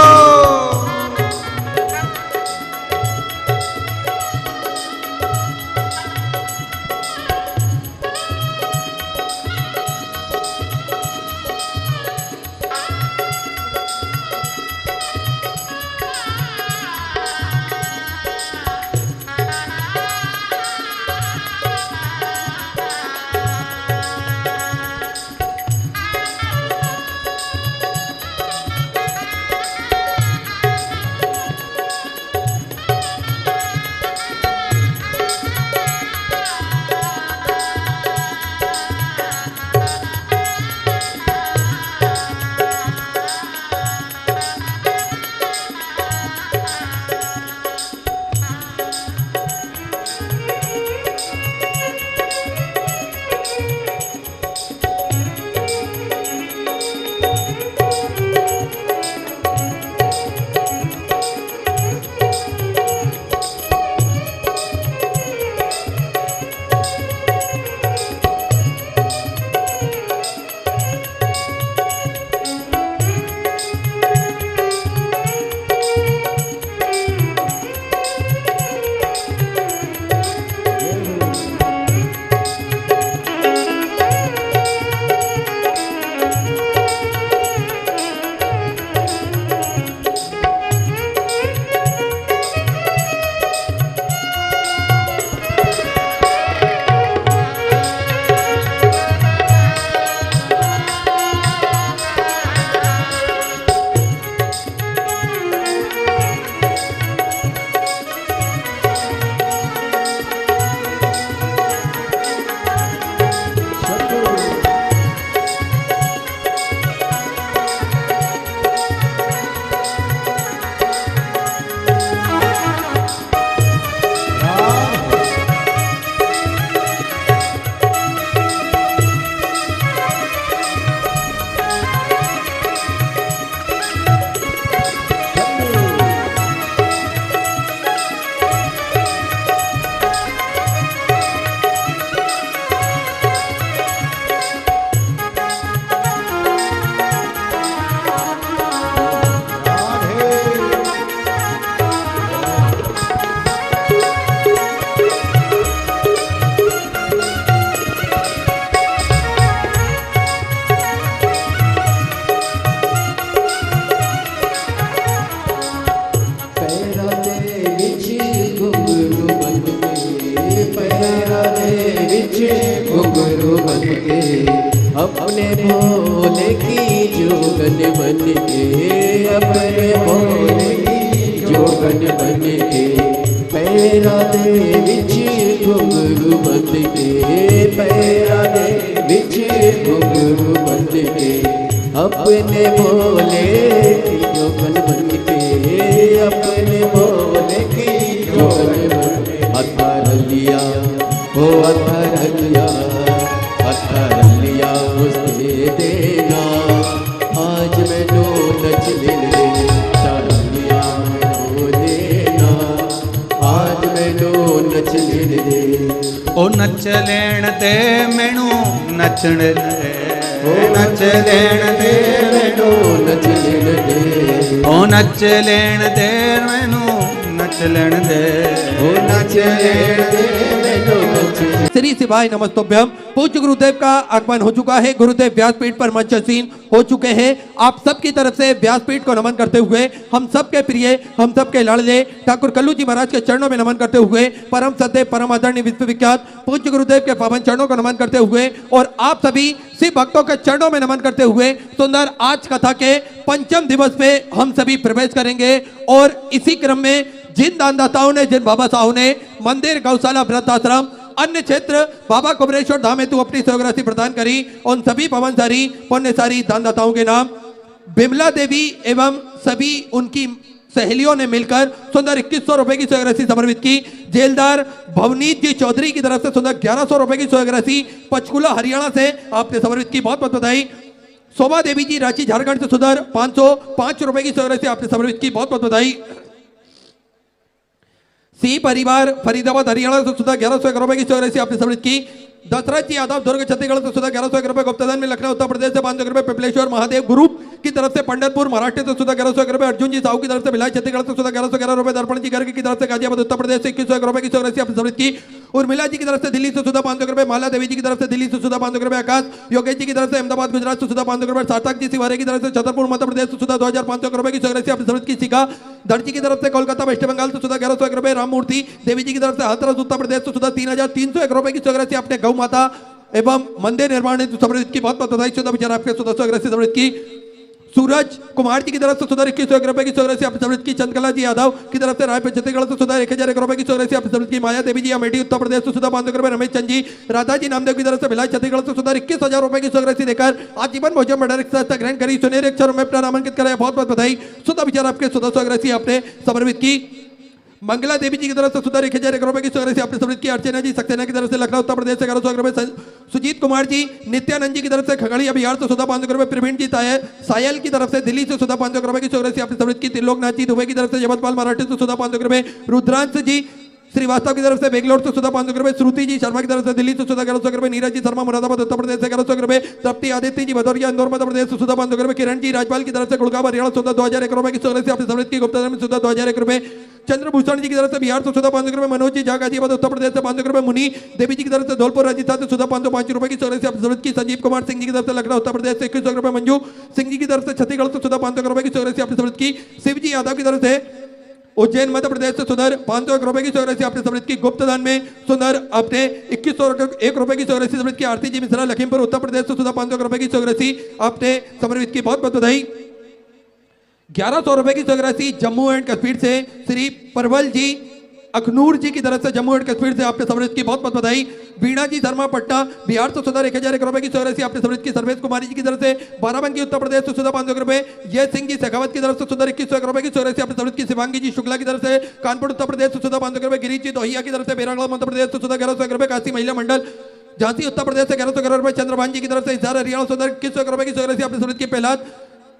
अपने भोले की जोगन बन के, अपने भोले की जोगन बन के, पैरा दे विच घुंघरू बंद के, पैरा दे विच घुंघरू बंद के, अपने भोले की जोगन बन के, अपने भोले की जोगन बन के। अथर लिया हो अथर लिया, अथर लिया उसने देना, आज मैनू नच ले चल लिया मैनू देना, आज मैनू नच ले। ओ नच लेण दे मैनू नचण दे, ओ नच लेण दे मैनू नच लेण दे, ओ नच लेण दे मैनू नच लेण दे, ओ नच लेण दे मैनू नच। श्री शिवाय नमस्तुभ्यम। पूज्य गुरुदेव का आगमन हो चुका है। गुरुदेव व्यासपीठ पर मंचसीन हो चुके हैं। आप सबकी तरफ से व्यासपीठ को नमन करते हुए हम सबके प्रिय, हम सबके लाडले ठाकुर कल्लू जी महाराज के चरणों में नमन करते हुए परम सत्य परम आदरणीय विश्वविख्यात पूज्य गुरुदेव के पावन चरणों को नमन करते हुए और आप सभी शिव भक्तों के चरणों में नमन करते हुए सुंदर आज कथा के पंचम दिवस पे हम सभी प्रवेश करेंगे। और इसी क्रम में जिन दानदाताओं ने, जिन बाबा साहब ने मंदिर, गौशाला, वृद्धाश्रम, अन्य क्षेत्र बाबा कुबरेश्वर धाम हेतु अपनी सहयोग प्रदान करी, उन सभी पवनसारी पुण्यसारी दानदाताओं के नाम बिमला देवी एवं सभी उनकी सहेलियों ने मिलकर सुंदर 2100 रुपए की सहयोग राशि समर्पित की। जेलदार भवनीत जी चौधरी की तरफ से सुंदर 1100 रुपए की सहयोग राशि पंचकुला हरियाणा से आपने समर्पित की, बहुत बहुत बधाई। शोभा देवी जी रांची झारखंड से सुंदर 505 रुपए की सहयोग राशि आपने समर्पित की, बहुत बहुत बधाई। सी परिवार फरीदाबाद हरियाणा से सुधा 1101 रुपए की सहयोग राशि आपने समर्पित की। दशरथ जी यादव दुर्ग छत्तीसगढ़ से सुधा 1101 रुपए, गुप्तदान में लखनऊ उत्तर प्रदेश से 500 रुपए, पिपलेश्वर महादेव ग्रुप की तरफ से पंडरपुर महाराष्ट्र से सुधा 1101 रुपए, अर्जुन जी साहू की तरफ से भिलाई छत्तीसगढ़ से सुधा 1111 रुपए, दर्पण जी गर्ग की तरफ से गाजियाबाद उत्तर प्रदेश से 2101 रुपए की सहयोग राशि आपने समर्पित की। उर्मिला जी की तरफ से दिल्ली से सुधा 500 रुपए, माला देवी जी की तरफ से दिल्ली से सुधा 500 रुपए, आकाश योगेश जी की तरफ से अहमदाबाद गुजरात से सुधा 500 रुपए, सार्थक जी सिवारे की तरफ से छतरपुर मध्य प्रदेश से सुधा 2500 रुपए की सहयोग राशि आपने समर्पित की। सिका दर्जी की तरफ से कोलकाता वेस्ट बंगाल से सुधा 1101 रुपए, राममूर्ति देवी जी की तरफ से हाथरस उत्तर प्रदेश से सुधा 3301 रुपए की सहयोग राशि आपने गौ माता एवं मंदिर निर्माण हेतु समर्पित की, बहुत बहुत बधाई। सुधा विचार आपके सुधा सहयोग राशि समर्पित की। सूरज कुमार जी की तरफ से सुधा 2101 रुपए की सहयोग राशि आपने समर्पित की। चंद्रकला जी यादव की तरफ से रायपुर छत्तीसगढ़ से सुधा 1001 रुपए की सहयोग राशि आपने समर्पित की। माया देवी जी अमेठी उत्तर प्रदेश से सुधा 500 रुपए, रमेश चंद जी राधा जी नामदेव की तरफ से भिलाई छत्तीसगढ़ से सुधा 21,000 रुपए की सहयोग राशि देकर आजीवन भोजन भंडार ग्रहण करी। सुनहरे अक्षरों में अपना नामांकित कराया, बहुत बहुत बधाई। सुधा विचार आपके सुधा सहयोग राशि आपने समर्पित की। मंगला देवी जी की तरफ से सुधा 1001 रुपए की सहयोग राशि आपने समर्पित की। अर्चना जी सक्सेना की तरफ से लखनऊ उत्तर प्रदेश से 1100 रुपए, सुजीत कुमार जी नित्यानंद जी की तरफ से खगड़िया बिहार से सुधा 500 रुपए, प्रवीण जी सायल की तरफ से दिल्ली से सुधा 500 रुपए की सहयोग राशि आपने समर्पित की। त्रिलोकनाथ जी दुबई की तरफ से जबलपाल महाराष्ट्र से सुधा 500 रुपए, रुद्रांश जी श्रीवास्तव की तरफ से बेंगलोर से सुधा 500 रुपए, श्रुति जी शर्मा की तरफ से दिल्ली से सुधा 1100 रुपए, नीरज जी शर्मा मुरादाबाद उत्तर प्रदेश से 1100 रुपए, तृप्ति आदित्य जी भदौरिया इंदौर मध्य प्रदेश से सुधा 500 रुपए, किरण जी राजपाल की तरफ से गुड़गांव हरियाणा सुधा 2001 रुपए की सहयोग राशि आपने समर्पित की। गुप्ता में सुधा 2001 रुपए, चंद्रभूषण जी की तरफ से बिहार से सुधा 500 रुपए, मनोज जी झा गाजियाबाद उत्तर प्रदेश से 500 रुपए, मुनि देवी जी की तरफ से धौलपुर राजस्थान से सुधा 505 रुपए की सहयोग राशि आपने समर्पित की। संजीव कुमार सिंह जी की तरफ से लखनऊ उत्तर प्रदेश से 2100 रुपए, मंजू सिंह जी की तरफ से छत्तीसगढ़ से सुधा 500 रुपए की सहयोग राशि आपने समर्पित की। शिव जी यादव की तरफ से उज्जैन मध्य प्रदेश से सुंदर 501 रुपए की सहयोग राशि आपने समर्पित की। गुप्तदान में सुंदर आपने 2101 रुपए की सहयोग राशि समर्पित की। आरती जी मिश्रा लखीमपुर उत्तर प्रदेश से सुधा 500 रुपए की सहयोग राशि आपने समर्पित की, बहुत बहुत बधाई। 1100 रुपए की सहयोग राशि जम्मू एंड कश्मीर से श्री परवल जी अखनूर जी की तरफ से जम्मू एंड कश्मीर से आपने समर्पित की, बहुत बहुत बधाई। वीणा जी शर्मा पट्टा बिहार से सुधा 1001 रुपए की सहयोग राशि आपने समर्पित की। सर्वेश कुमारी जी की तरफ से बाराबंकी उत्तर प्रदेश से सुधा 500 रुपए, जय सिंह जी शेखावत की तरफ से सुधा 2101 रुपए की सहयोग राशि आपने समर्पित की। शिवांगी जी शुक्ला की तरफ से कानपुर उत्तर प्रदेश से सुधा 500 रुपए, गिरीश जी दोहिया की तरफ से बेरागढ़ मध्य प्रदेश से सुधा 1101 रुपए, काशी महिला मंडल झांसी उत्तर प्रदेश से 1101 रुपए, चंद्रभान जी की तरफ से हिसार हरियाणा सुधा 2101 रुपए की सहयोग राशि आपने समर्पित की। प्रहलाद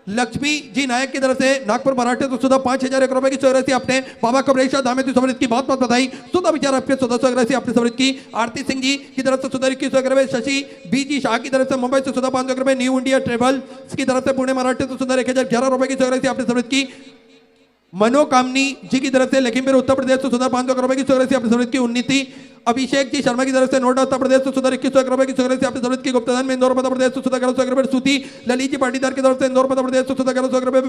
लक्ष्मी जी नायक की तरफ से नागपुर महाराष्ट्र से सुधा 5001 रुपए की सहयोग राशि आपने बाबा कुबरेश्वर धाम हेतु समर्पित की, बहुत बहुत बधाई। सुधा विचार आपके सुधा सहयोग राशि आपने समर्पित की। आरती सिंह जी की तरफ से सुधा 2101 रुपए, शशि बी जी शाह की तरफ से मुंबई से सुधा 500 रुपए, न्यू इंडिया ट्रेवल्स की तरफ से पुणे महाराष्ट्र से सुधा 1011 रुपए की सहयोग राशि आपने समर्पित की। मनोकामनी जी की तरफ से लखीमपुर उत्तर प्रदेश से सुधा 500 रुपए की सहयोग राशि आपने समर्पित की। उन्नीति अभिषेक जी शर्मा की तरफ से नोएडा उत्तर प्रदेश से सुधा 2101 रुपए की सहयोग राशि आपने समर्पित की। गुप्तदान में इंदौर मध्य प्रदेश से सुधा 1101 रुपए, सूती ललित जी पाटीदार की तरफ से इंदौर मध्य प्रदेश से सुधा 1101 रुपए,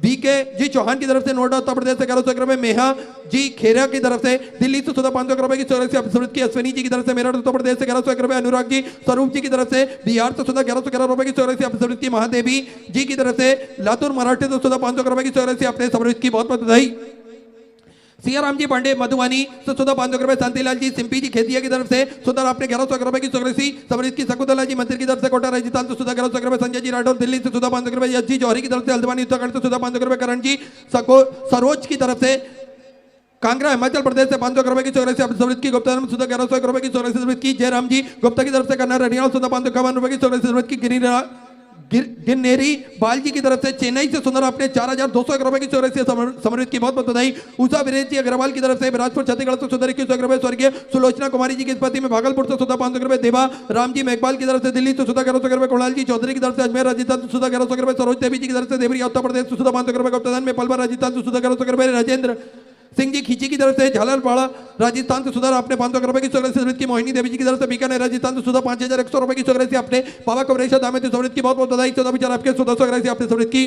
बीके जी चौहान की तरफ से नोएडा उत्तर प्रदेश से 1100 रुपए, मेहा जी खेरा की तरफ से दिल्ली से 500 रुपए की चौरासी आप समृद्ध की, अश्विनी जी की तरफ से मेरठ उत्तर प्रदेश से 1100 रुपए, अनुराग जी स्वरूप जी की तरफ से बिहार से 1111 रुपए की चौरासी आप समृद्ध की, महादेवी जी की तरफ से लातूर मराठी से 500 रुपए की चौरासी आपने समृद्ध की, बहुत बहुत बधाई। सियाराम जी पांडे मधुबनी से 500 रुपए, शांतिलाल जी सिंपी जी खेतिया की तरफ से सुधा आपने 1100 रुपए की चौरासी, समृद्ध की, शकुंतला जी मंदिर की तरफ से कोटा राजस्थान से 1100 रुपए, संजय जी राठौर दिल्ली से 500 रुपए, यश जी जौहरी की तरफ से हल्द्वानी उत्तराखंड से 500 रुपए, करण जी सरोज की तरफ से कांगड़ा हिमाचल प्रदेश से 500 रुपए की चौरासी आप समृद्ध की, गुप्ता सुधा 1100 रुपए की चौरासी समृद्ध की, जयराम जी गुप्ता की तरफ से कन्नड़ हरियाणा 551 रुपए की चौरासी समृद्ध की, गिरनेरी बाल जी की तरफ से चेन्नई से सुंदर आपने 4201 रुपए की चौरासी समृद्ध की, बहुत बहुत बधाई। उषा वीरेश जी अग्रवाल की तरफ से बिलासपुर छत्तीसगढ़ से सुंदर 21 रुपए, स्वर्गीय सुलोचना कुमारी जी की स्मृति में भागलपुर से 500 रुपए, देवा राम जी मेघवाल की तरफ से दिल्ली से 1100 रुपए, कुणाल जी चौधरी की तरफ से अजमेर राजस्थान से 1100 रुपए, सरोज देवी जी की तरफ से देवरिया उत्तर प्रदेश से 500 रुपए, गुप्तादान में पलवा राजस्थान से 1100 रुपए, राजेंद्र सिंह जी खींची की तरफ से झालरपाड़ा राजस्थान से सुधार आपने 500 रुपए की चौरासी समृद्ध की, मोहिनी देवी जी की तरफ से बीकानेर राजस्थान से सुधा 5100 रुपए की चौरासी आपने, बाबा कवरेशा दामेद समृद्ध की, बहुत बहुत बधाई। 14 विचार आपके 1400 आपने समृद्ध की।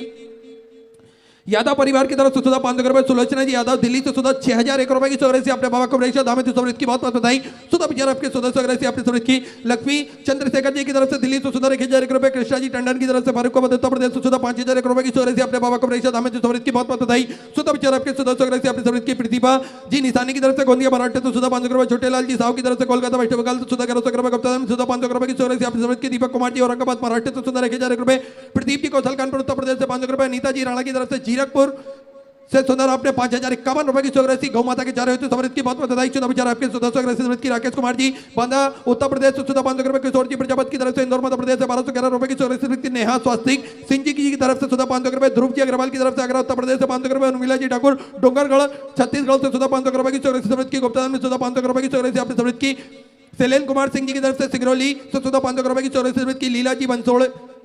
यादव परिवार की तरफ से सुधा 500 रुपए, सुलोचना जी यादव दिल्ली से सुधा 6001 रुपए की चौरासी आपने, बाबा कवरेशा दामेद समृद्ध की, बहुत बहुत बधाई। सुधा विचार आपके 1400 आपने समृद्ध की। लक्ष्मी चंद्रशेखर जी की तरफ से दिल्ली से सुधा 1001 रुपए, कृष्णा जी टंडन की तरफ से फारूकाबाद उत्तर प्रदेश से सुधा 5001 रुपए की चौरासी आपने, बाबा कवरेशा दामेद समृद्ध की, बहुत बहुत बधाई। सुधा विचार आपके 1400 आपने समृद्ध की। प्रतिभा जी निशानी की तरफ से गोंदिया मराठे तो सुधा 500 रुपए, छोटेलाल जी साहू की तरफ से कोलकाता वेस्ट बंगाल से सुधा 1100 रुपए, गुप्ता में सुधा 500 रुपए की चौरासी आपने समृद्ध की। दीपक कुमार जी औरंगाबाद मराठे तो सुधा 1001 रुपए, प्रदीप जी कौशल कानपुर उत्तर प्रदेश से 500 रुपए, नीता जी राणा की तरफ से जीरकपुर से सुंदर आपने 5051 रुपए की चौरासी, गौ माता के चारे हुए समृद्ध की, बहुत बधाई। 14 विचार आपके 1400 समृद्ध की। राकेश कुमार जी बांदा उत्तर प्रदेश से 500 रुपए, किशोर जी प्रजापत की तरफ से इंदौर मध्य प्रदेश से 1211 रुपए की चौरासी समृद्ध की। नेहा स्वास्तिक सिंह जी की तरफ से 500 रुपए, ध्रुव जी अग्रवाल की तरफ से आगरा उत्तर प्रदेश से 500 रुपए, उर्मिला जी ठाकुर डोंगरगढ़ छत्तीसगढ़ से 500 रुपए की चौरासी समृद्ध की। गुप्ता में 500 रुपए की चौरासी आपने समृद्ध की। शैलेन कुमार सिंह जी की तरफ से सिंगरौली से 500 रुपए की चौरासी समृद्ध की। लीला जी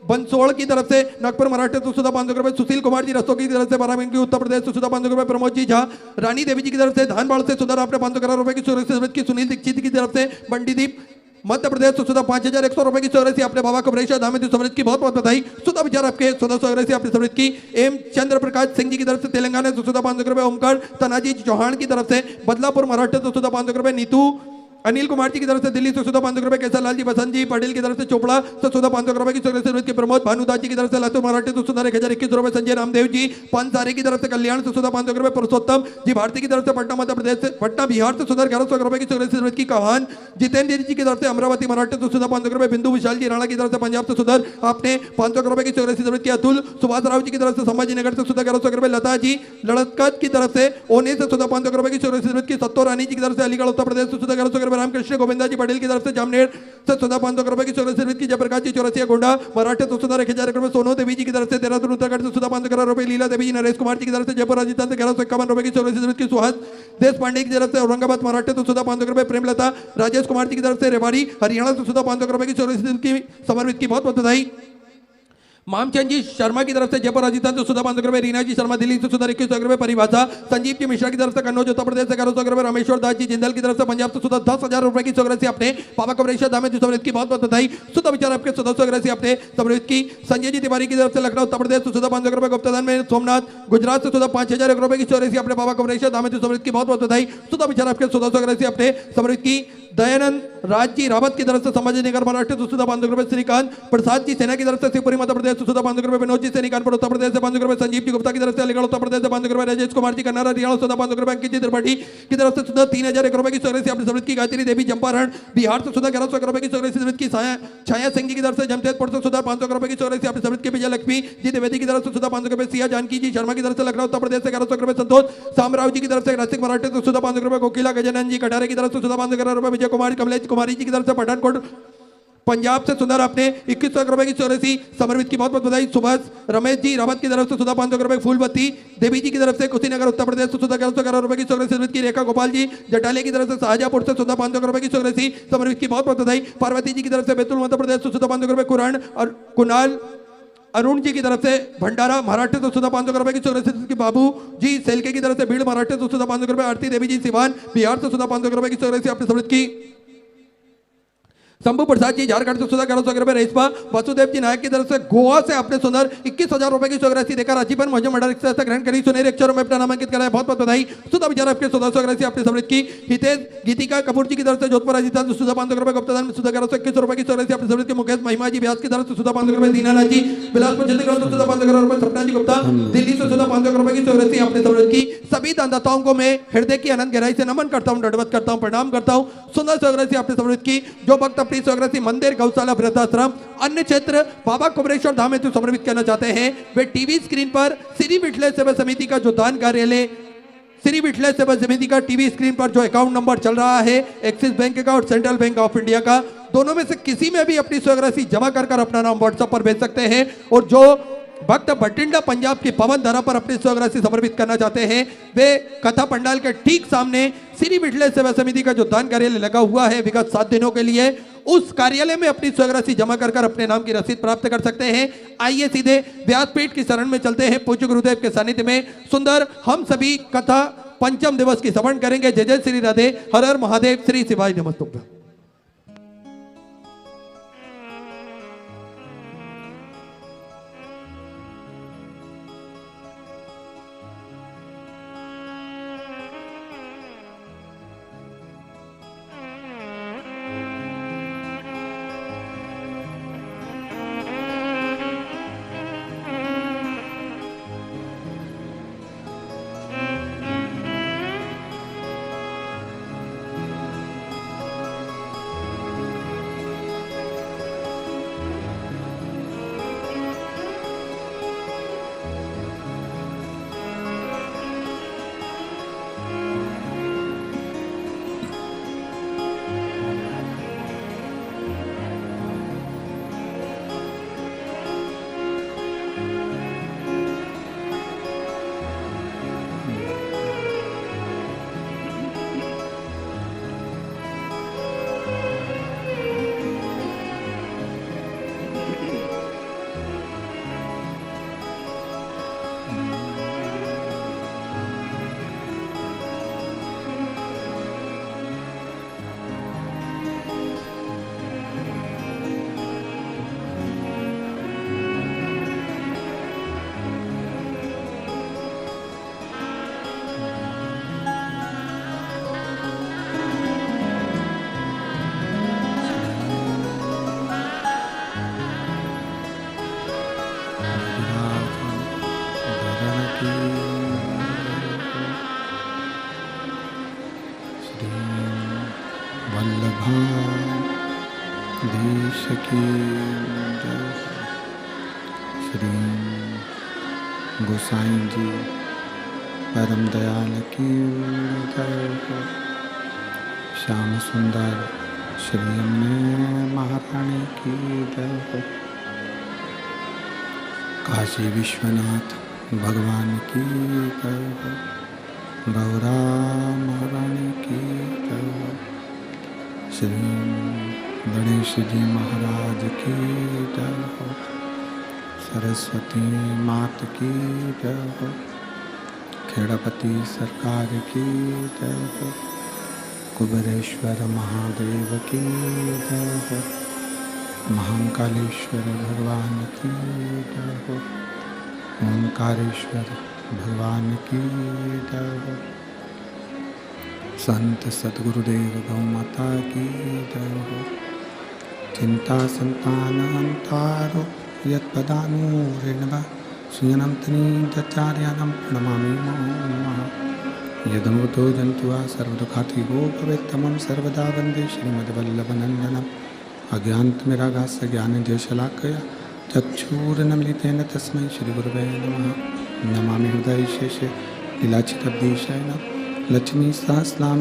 बंसोड़ की तरफ से नागपुर मराठे तो 500 रुपए, सुशील कुमार जी रस्तों की तरफ से बाराबंकी उत्तर प्रदेश से 500 रुपए, प्रमोद जी झा रानी देवी जी की तरफ से धानबाड़ से सुधार आपने 511 रुपए की चौरासी समृद्ध की। सुनील दीक्षित की तरफ से बंडीदीप मध्य प्रदेश से 5100 रुपए की चौरासी आपने, बाबा कवरेशा दामेद समृद्ध की, बहुत बहुत बधाई। सुधा विचार आपके 1400 आपने समृद्ध की। एम चंद्र प्रकाश सिंह जी की तरफ से तेलंगाना से 500 रुपए, ओमकार तनाजी चौहान की तरफ से बदलापुर मराठे तो 500 रुपए, नीतू अनिल कुमार जी की तरफ से दिल्ली से 500 रुपए, केसरलाल जी बसंत जी पटेल की तरफ से चोपड़ा से 500 रुपए की चौरासी समृद्ध की। प्रमोद भानुदास जी की तरफ से लातूर मराठे तो 1021 रुपए, संजय रामदेव जी पंसारे की तरफ से कल्याण से 500 रुपए, पुरुषोत्तम जी भारती की तरफ से पटना मध्य प्रदेश से पटना बिहार से 1100 रुपए की चौरासी समृद्ध की। कहान जितेंद्र जी की तरफ से अमरावती मराठे तो 500 रुपए, बिंदु विशाल जी राणा की तरफ से पंजाब से सुधर आपने 500 रुपए की चौरासी समृद्ध की। अतुल सुभाष राव जी की तरफ से संभाजीनगर से 1100 रुपए, लता जी लड़कत की तरफ से ओने से 500 रुपए की चौरासी समृद्ध की। सत्तो रानी जी की तरफ से अलीगढ़ उत्तर प्रदेश से 1100 रुपए, रामकृष्ण गोविंदा जी पटेल की तरफ से जामनेर से 500 रुपए की चौरासी समृद्ध की। जयप्रकाश जी चौरासी गोंडा मराठे तो 1010 रुपए, सोनो देवी जी की तरफ से देहरादून उत्तराखंड से 500 रुपए, लीला देवी जी नरेश कुमार जी की तरफ से जयपुर राजस्थान से 1151 रुपए की चौरासी समृद्ध की। सुहास देश पांडे की तरफ से औरंगाबाद मराठे तो 500 रुपए, प्रेमलता राजेश कुमार जी की तरफ से रेवाड़ी हरियाणा से 500 रुपए की चौरासी समृद्ध की समर्पित की, बहुत बहुत बधाई। मामचंद जी शर्मा की तरफ से जयपुर राजस्थान से 500 रुपए, रीना जी शर्मा दिल्ली से 2100 रुपए, परिभाषा संजीव जी मिश्रा की तरफ से कन्नौज उत्तर प्रदेश से 1100 रुपए, रामेश्वर दास जी जिंदल की तरफ से पंजाब से 10,000 रुपए की चौरासी आपने, बाबा कवरेशा दामेद समृद्ध की, बहुत बहुत बधाई। सुधा विचार आपके 1400 आपने समृद्ध की। संजय जी तिवारी की तरफ से लखनऊ उत्तर प्रदेश से 500 रुपए, गुप्तादान में सोमनाथ गुजरात से 5000 रुपए की चौरासी आपने, बाबा कवरेशा दामेद समृद्ध की, बहुत बहुत बधाई। सुधा विचार आपके 1400 आपने समृद्ध की। दयानंद राज जी रावत की तरफ से संभाजीनगर मराठे तो 500 रुपए, श्रीकांत प्रसाद जी सेना की तरफ से शिवपुरी मध्य प्रदेश से 500 रुपए, विनोद जी सैनी कानपुर उत्तर प्रदेश से 500 रुपए, संजीव जी गुप्ता की तरफ से अलीगढ़ उत्तर प्रदेश से 500 रुपए, राजेश कुमार जी कन्नौज हरियाणा से 500 रुपए, अंकित जी त्रिपाठी की तरफ से 3001 रुपए की चौरासी आपने समृद्ध की। गायत्री देवी चंपारण बिहार से 1100 रुपए की चौरासी समृद्ध की। छाया सिंह जी की तरफ से जमशेदपुर से 500 रुपए की चौरासी आपने समृद्ध की। विजय लक्ष्मी जी द्विवेदी की तरफ से 500 रुपए, सिया जानकी जी शर्मा की तरफ से लखनऊ उत्तर प्रदेश से 1100 रुपए, संतोष सामराव जी की तरफ से नासिक मराठे तो 500 रुपए, कोकिला गजानन जी कटारे की तरफ से 500 रुपए, विजय कुमार कमलेश कुमारी जी की तरफ से पठानकोट पंजाब से सुंदर आपने 2100 रुपए की चौरासी समर्पित की, बहुत बहुत बधाई। सुभाष रमेश जी रावत की तरफ से 500 रुपए, फूलबत्ती देवी जी की तरफ से कुशीनगर उत्तर प्रदेश से 1111 रुपए की चौरासी समर्पित की। रेखा गोपाल जी जटाले की तरफ से शाहजहांपुर से 500 रुपए की चौरासी समर्पित की, बहुत बहुत बधाई। पार्वती जी की तरफ से बैतूल मध्य प्रदेश से 500 रुपए, कुरान और कुणाल अरुण जी की तरफ से भंडारा मराठे तो 500 रुपए की चौरासी की। बाबू जी सेलके की तरफ से भीड़ मराठे तो 500 रुपए, आरती देवी जी सिवान बिहार से 500 रुपए की चौरासी आपने समृद्ध की। शंभू प्रसाद जी झारखंड से सुधा 1100 रुपए। रेशमा वसुदेव जी नायक की तरफ से गोवा से आपने सुंदर 21,000 रुपए की राशि देकर आजीवन मुझे मंडल से ग्रहण करी। सुनहरे अक्षरों में अपना नामांकित कराया, बहुत बहुत बधाई। सुधा विचार आपके 1400 राशि आपने समृद्ध की। हितेश गीतिका कपूर जी की तरफ से जोधपुर राजस्थान से सुधा 500 रुपए। गुप्तदान में सुधा 1121 रुपए की राशि आपने समृद्ध की। मुकेश महिमा जी व्यास की तरफ से सुधा 500 रुपए। दीनानाथ जी बिलासपुर छत्तीसगढ़ से सुधा 500 रुपए। सपना जी गुप्ता दिल्ली से सुधा 500 रुपए की राशि आपने समृद्ध की। सभी दानदाताओं को मैं हृदय की अनंत गहराई से नमन करता हूँ, दंडवत करता हूँ, प्रणाम करता हूँ। सुंदर राशि आपने समृद्ध की। जो भक्त अपनी राशि मंदिर, गौशाला, वृद्धाश्रम, अन्य क्षेत्र बाबा कुबरेश्वर धाम में समर्पित करना चाहते हैं, वे टीवी स्क्रीन पर श्री विठले सेवा समिति का जो दान कार्यालय, श्री विठले सेवा समिति का टीवी स्क्रीन पर जो अकाउंट नंबर चल रहा है, एक्सिस बैंक का और सेंट्रल बैंक ऑफ इंडिया का, दोनों में से किसी में भी अपनी राशि जमा कर अपना नाम व्हाट्सएप पर भेज सकते हैं। और जो भक्त बठिंडा पंजाब की पवन धरा पर अपनी राशि समर्पित करना चाहते हैं, वे कथा पंडाल के ठीक सामने श्री विठले सेवा समिति का जो दान कार्यालय लगा हुआ है विगत 7 दिनों के लिए, उस कार्यालय में अपनी राशि जमा कर अपने नाम की रसीद प्राप्त कर सकते हैं। आइए सीधे व्यासपीठ की शरण में चलते हैं। पूज्य गुरुदेव के सानिध्य में सुंदर हम सभी कथा पंचम दिवस की श्रवण करेंगे। जय जय श्री राधे, हर हर महादेव, श्री शिवाय नमस्तुभ्यं। देश की जय। श्री गोसाई जी परम दयाल की जय हो। श्याम सुंदर श्री अम्मे महारानी की जय हो। काशी विश्वनाथ भगवान की जय हो। गौरा महारानी की जय हो। श्री गणेश जी महाराज की जय हो। सरस्वती मात की जय हो। खेड़ापति सरकार की जय हो। कुबेरेश्वर महादेव की जय हो। महाकालेश्वर भगवान की जय हो। ओंकारेश्वर भगवान की जय हो। संत सद्गुरुदेव गौ माता की जय हो। चिंता संतान अंतारो यत्पदानुरेणवा सुयनं तनीचार्यानं प्रणमामि मम। यदमृतो जन्तुः सर्वदुःखातिगो भवेत् तमं सर्वदा वन्दे श्रीमद्वल्लभनन्दनम्। अज्ञानतिमिरागास्य ज्ञानजयशलाकया चक्षुरुन्मीलितेन तस्मै श्रीगुरवे नमः। नमामि हृदये शेषे लीलाचितब्धीशयनं लक्ष्मी सहस्रां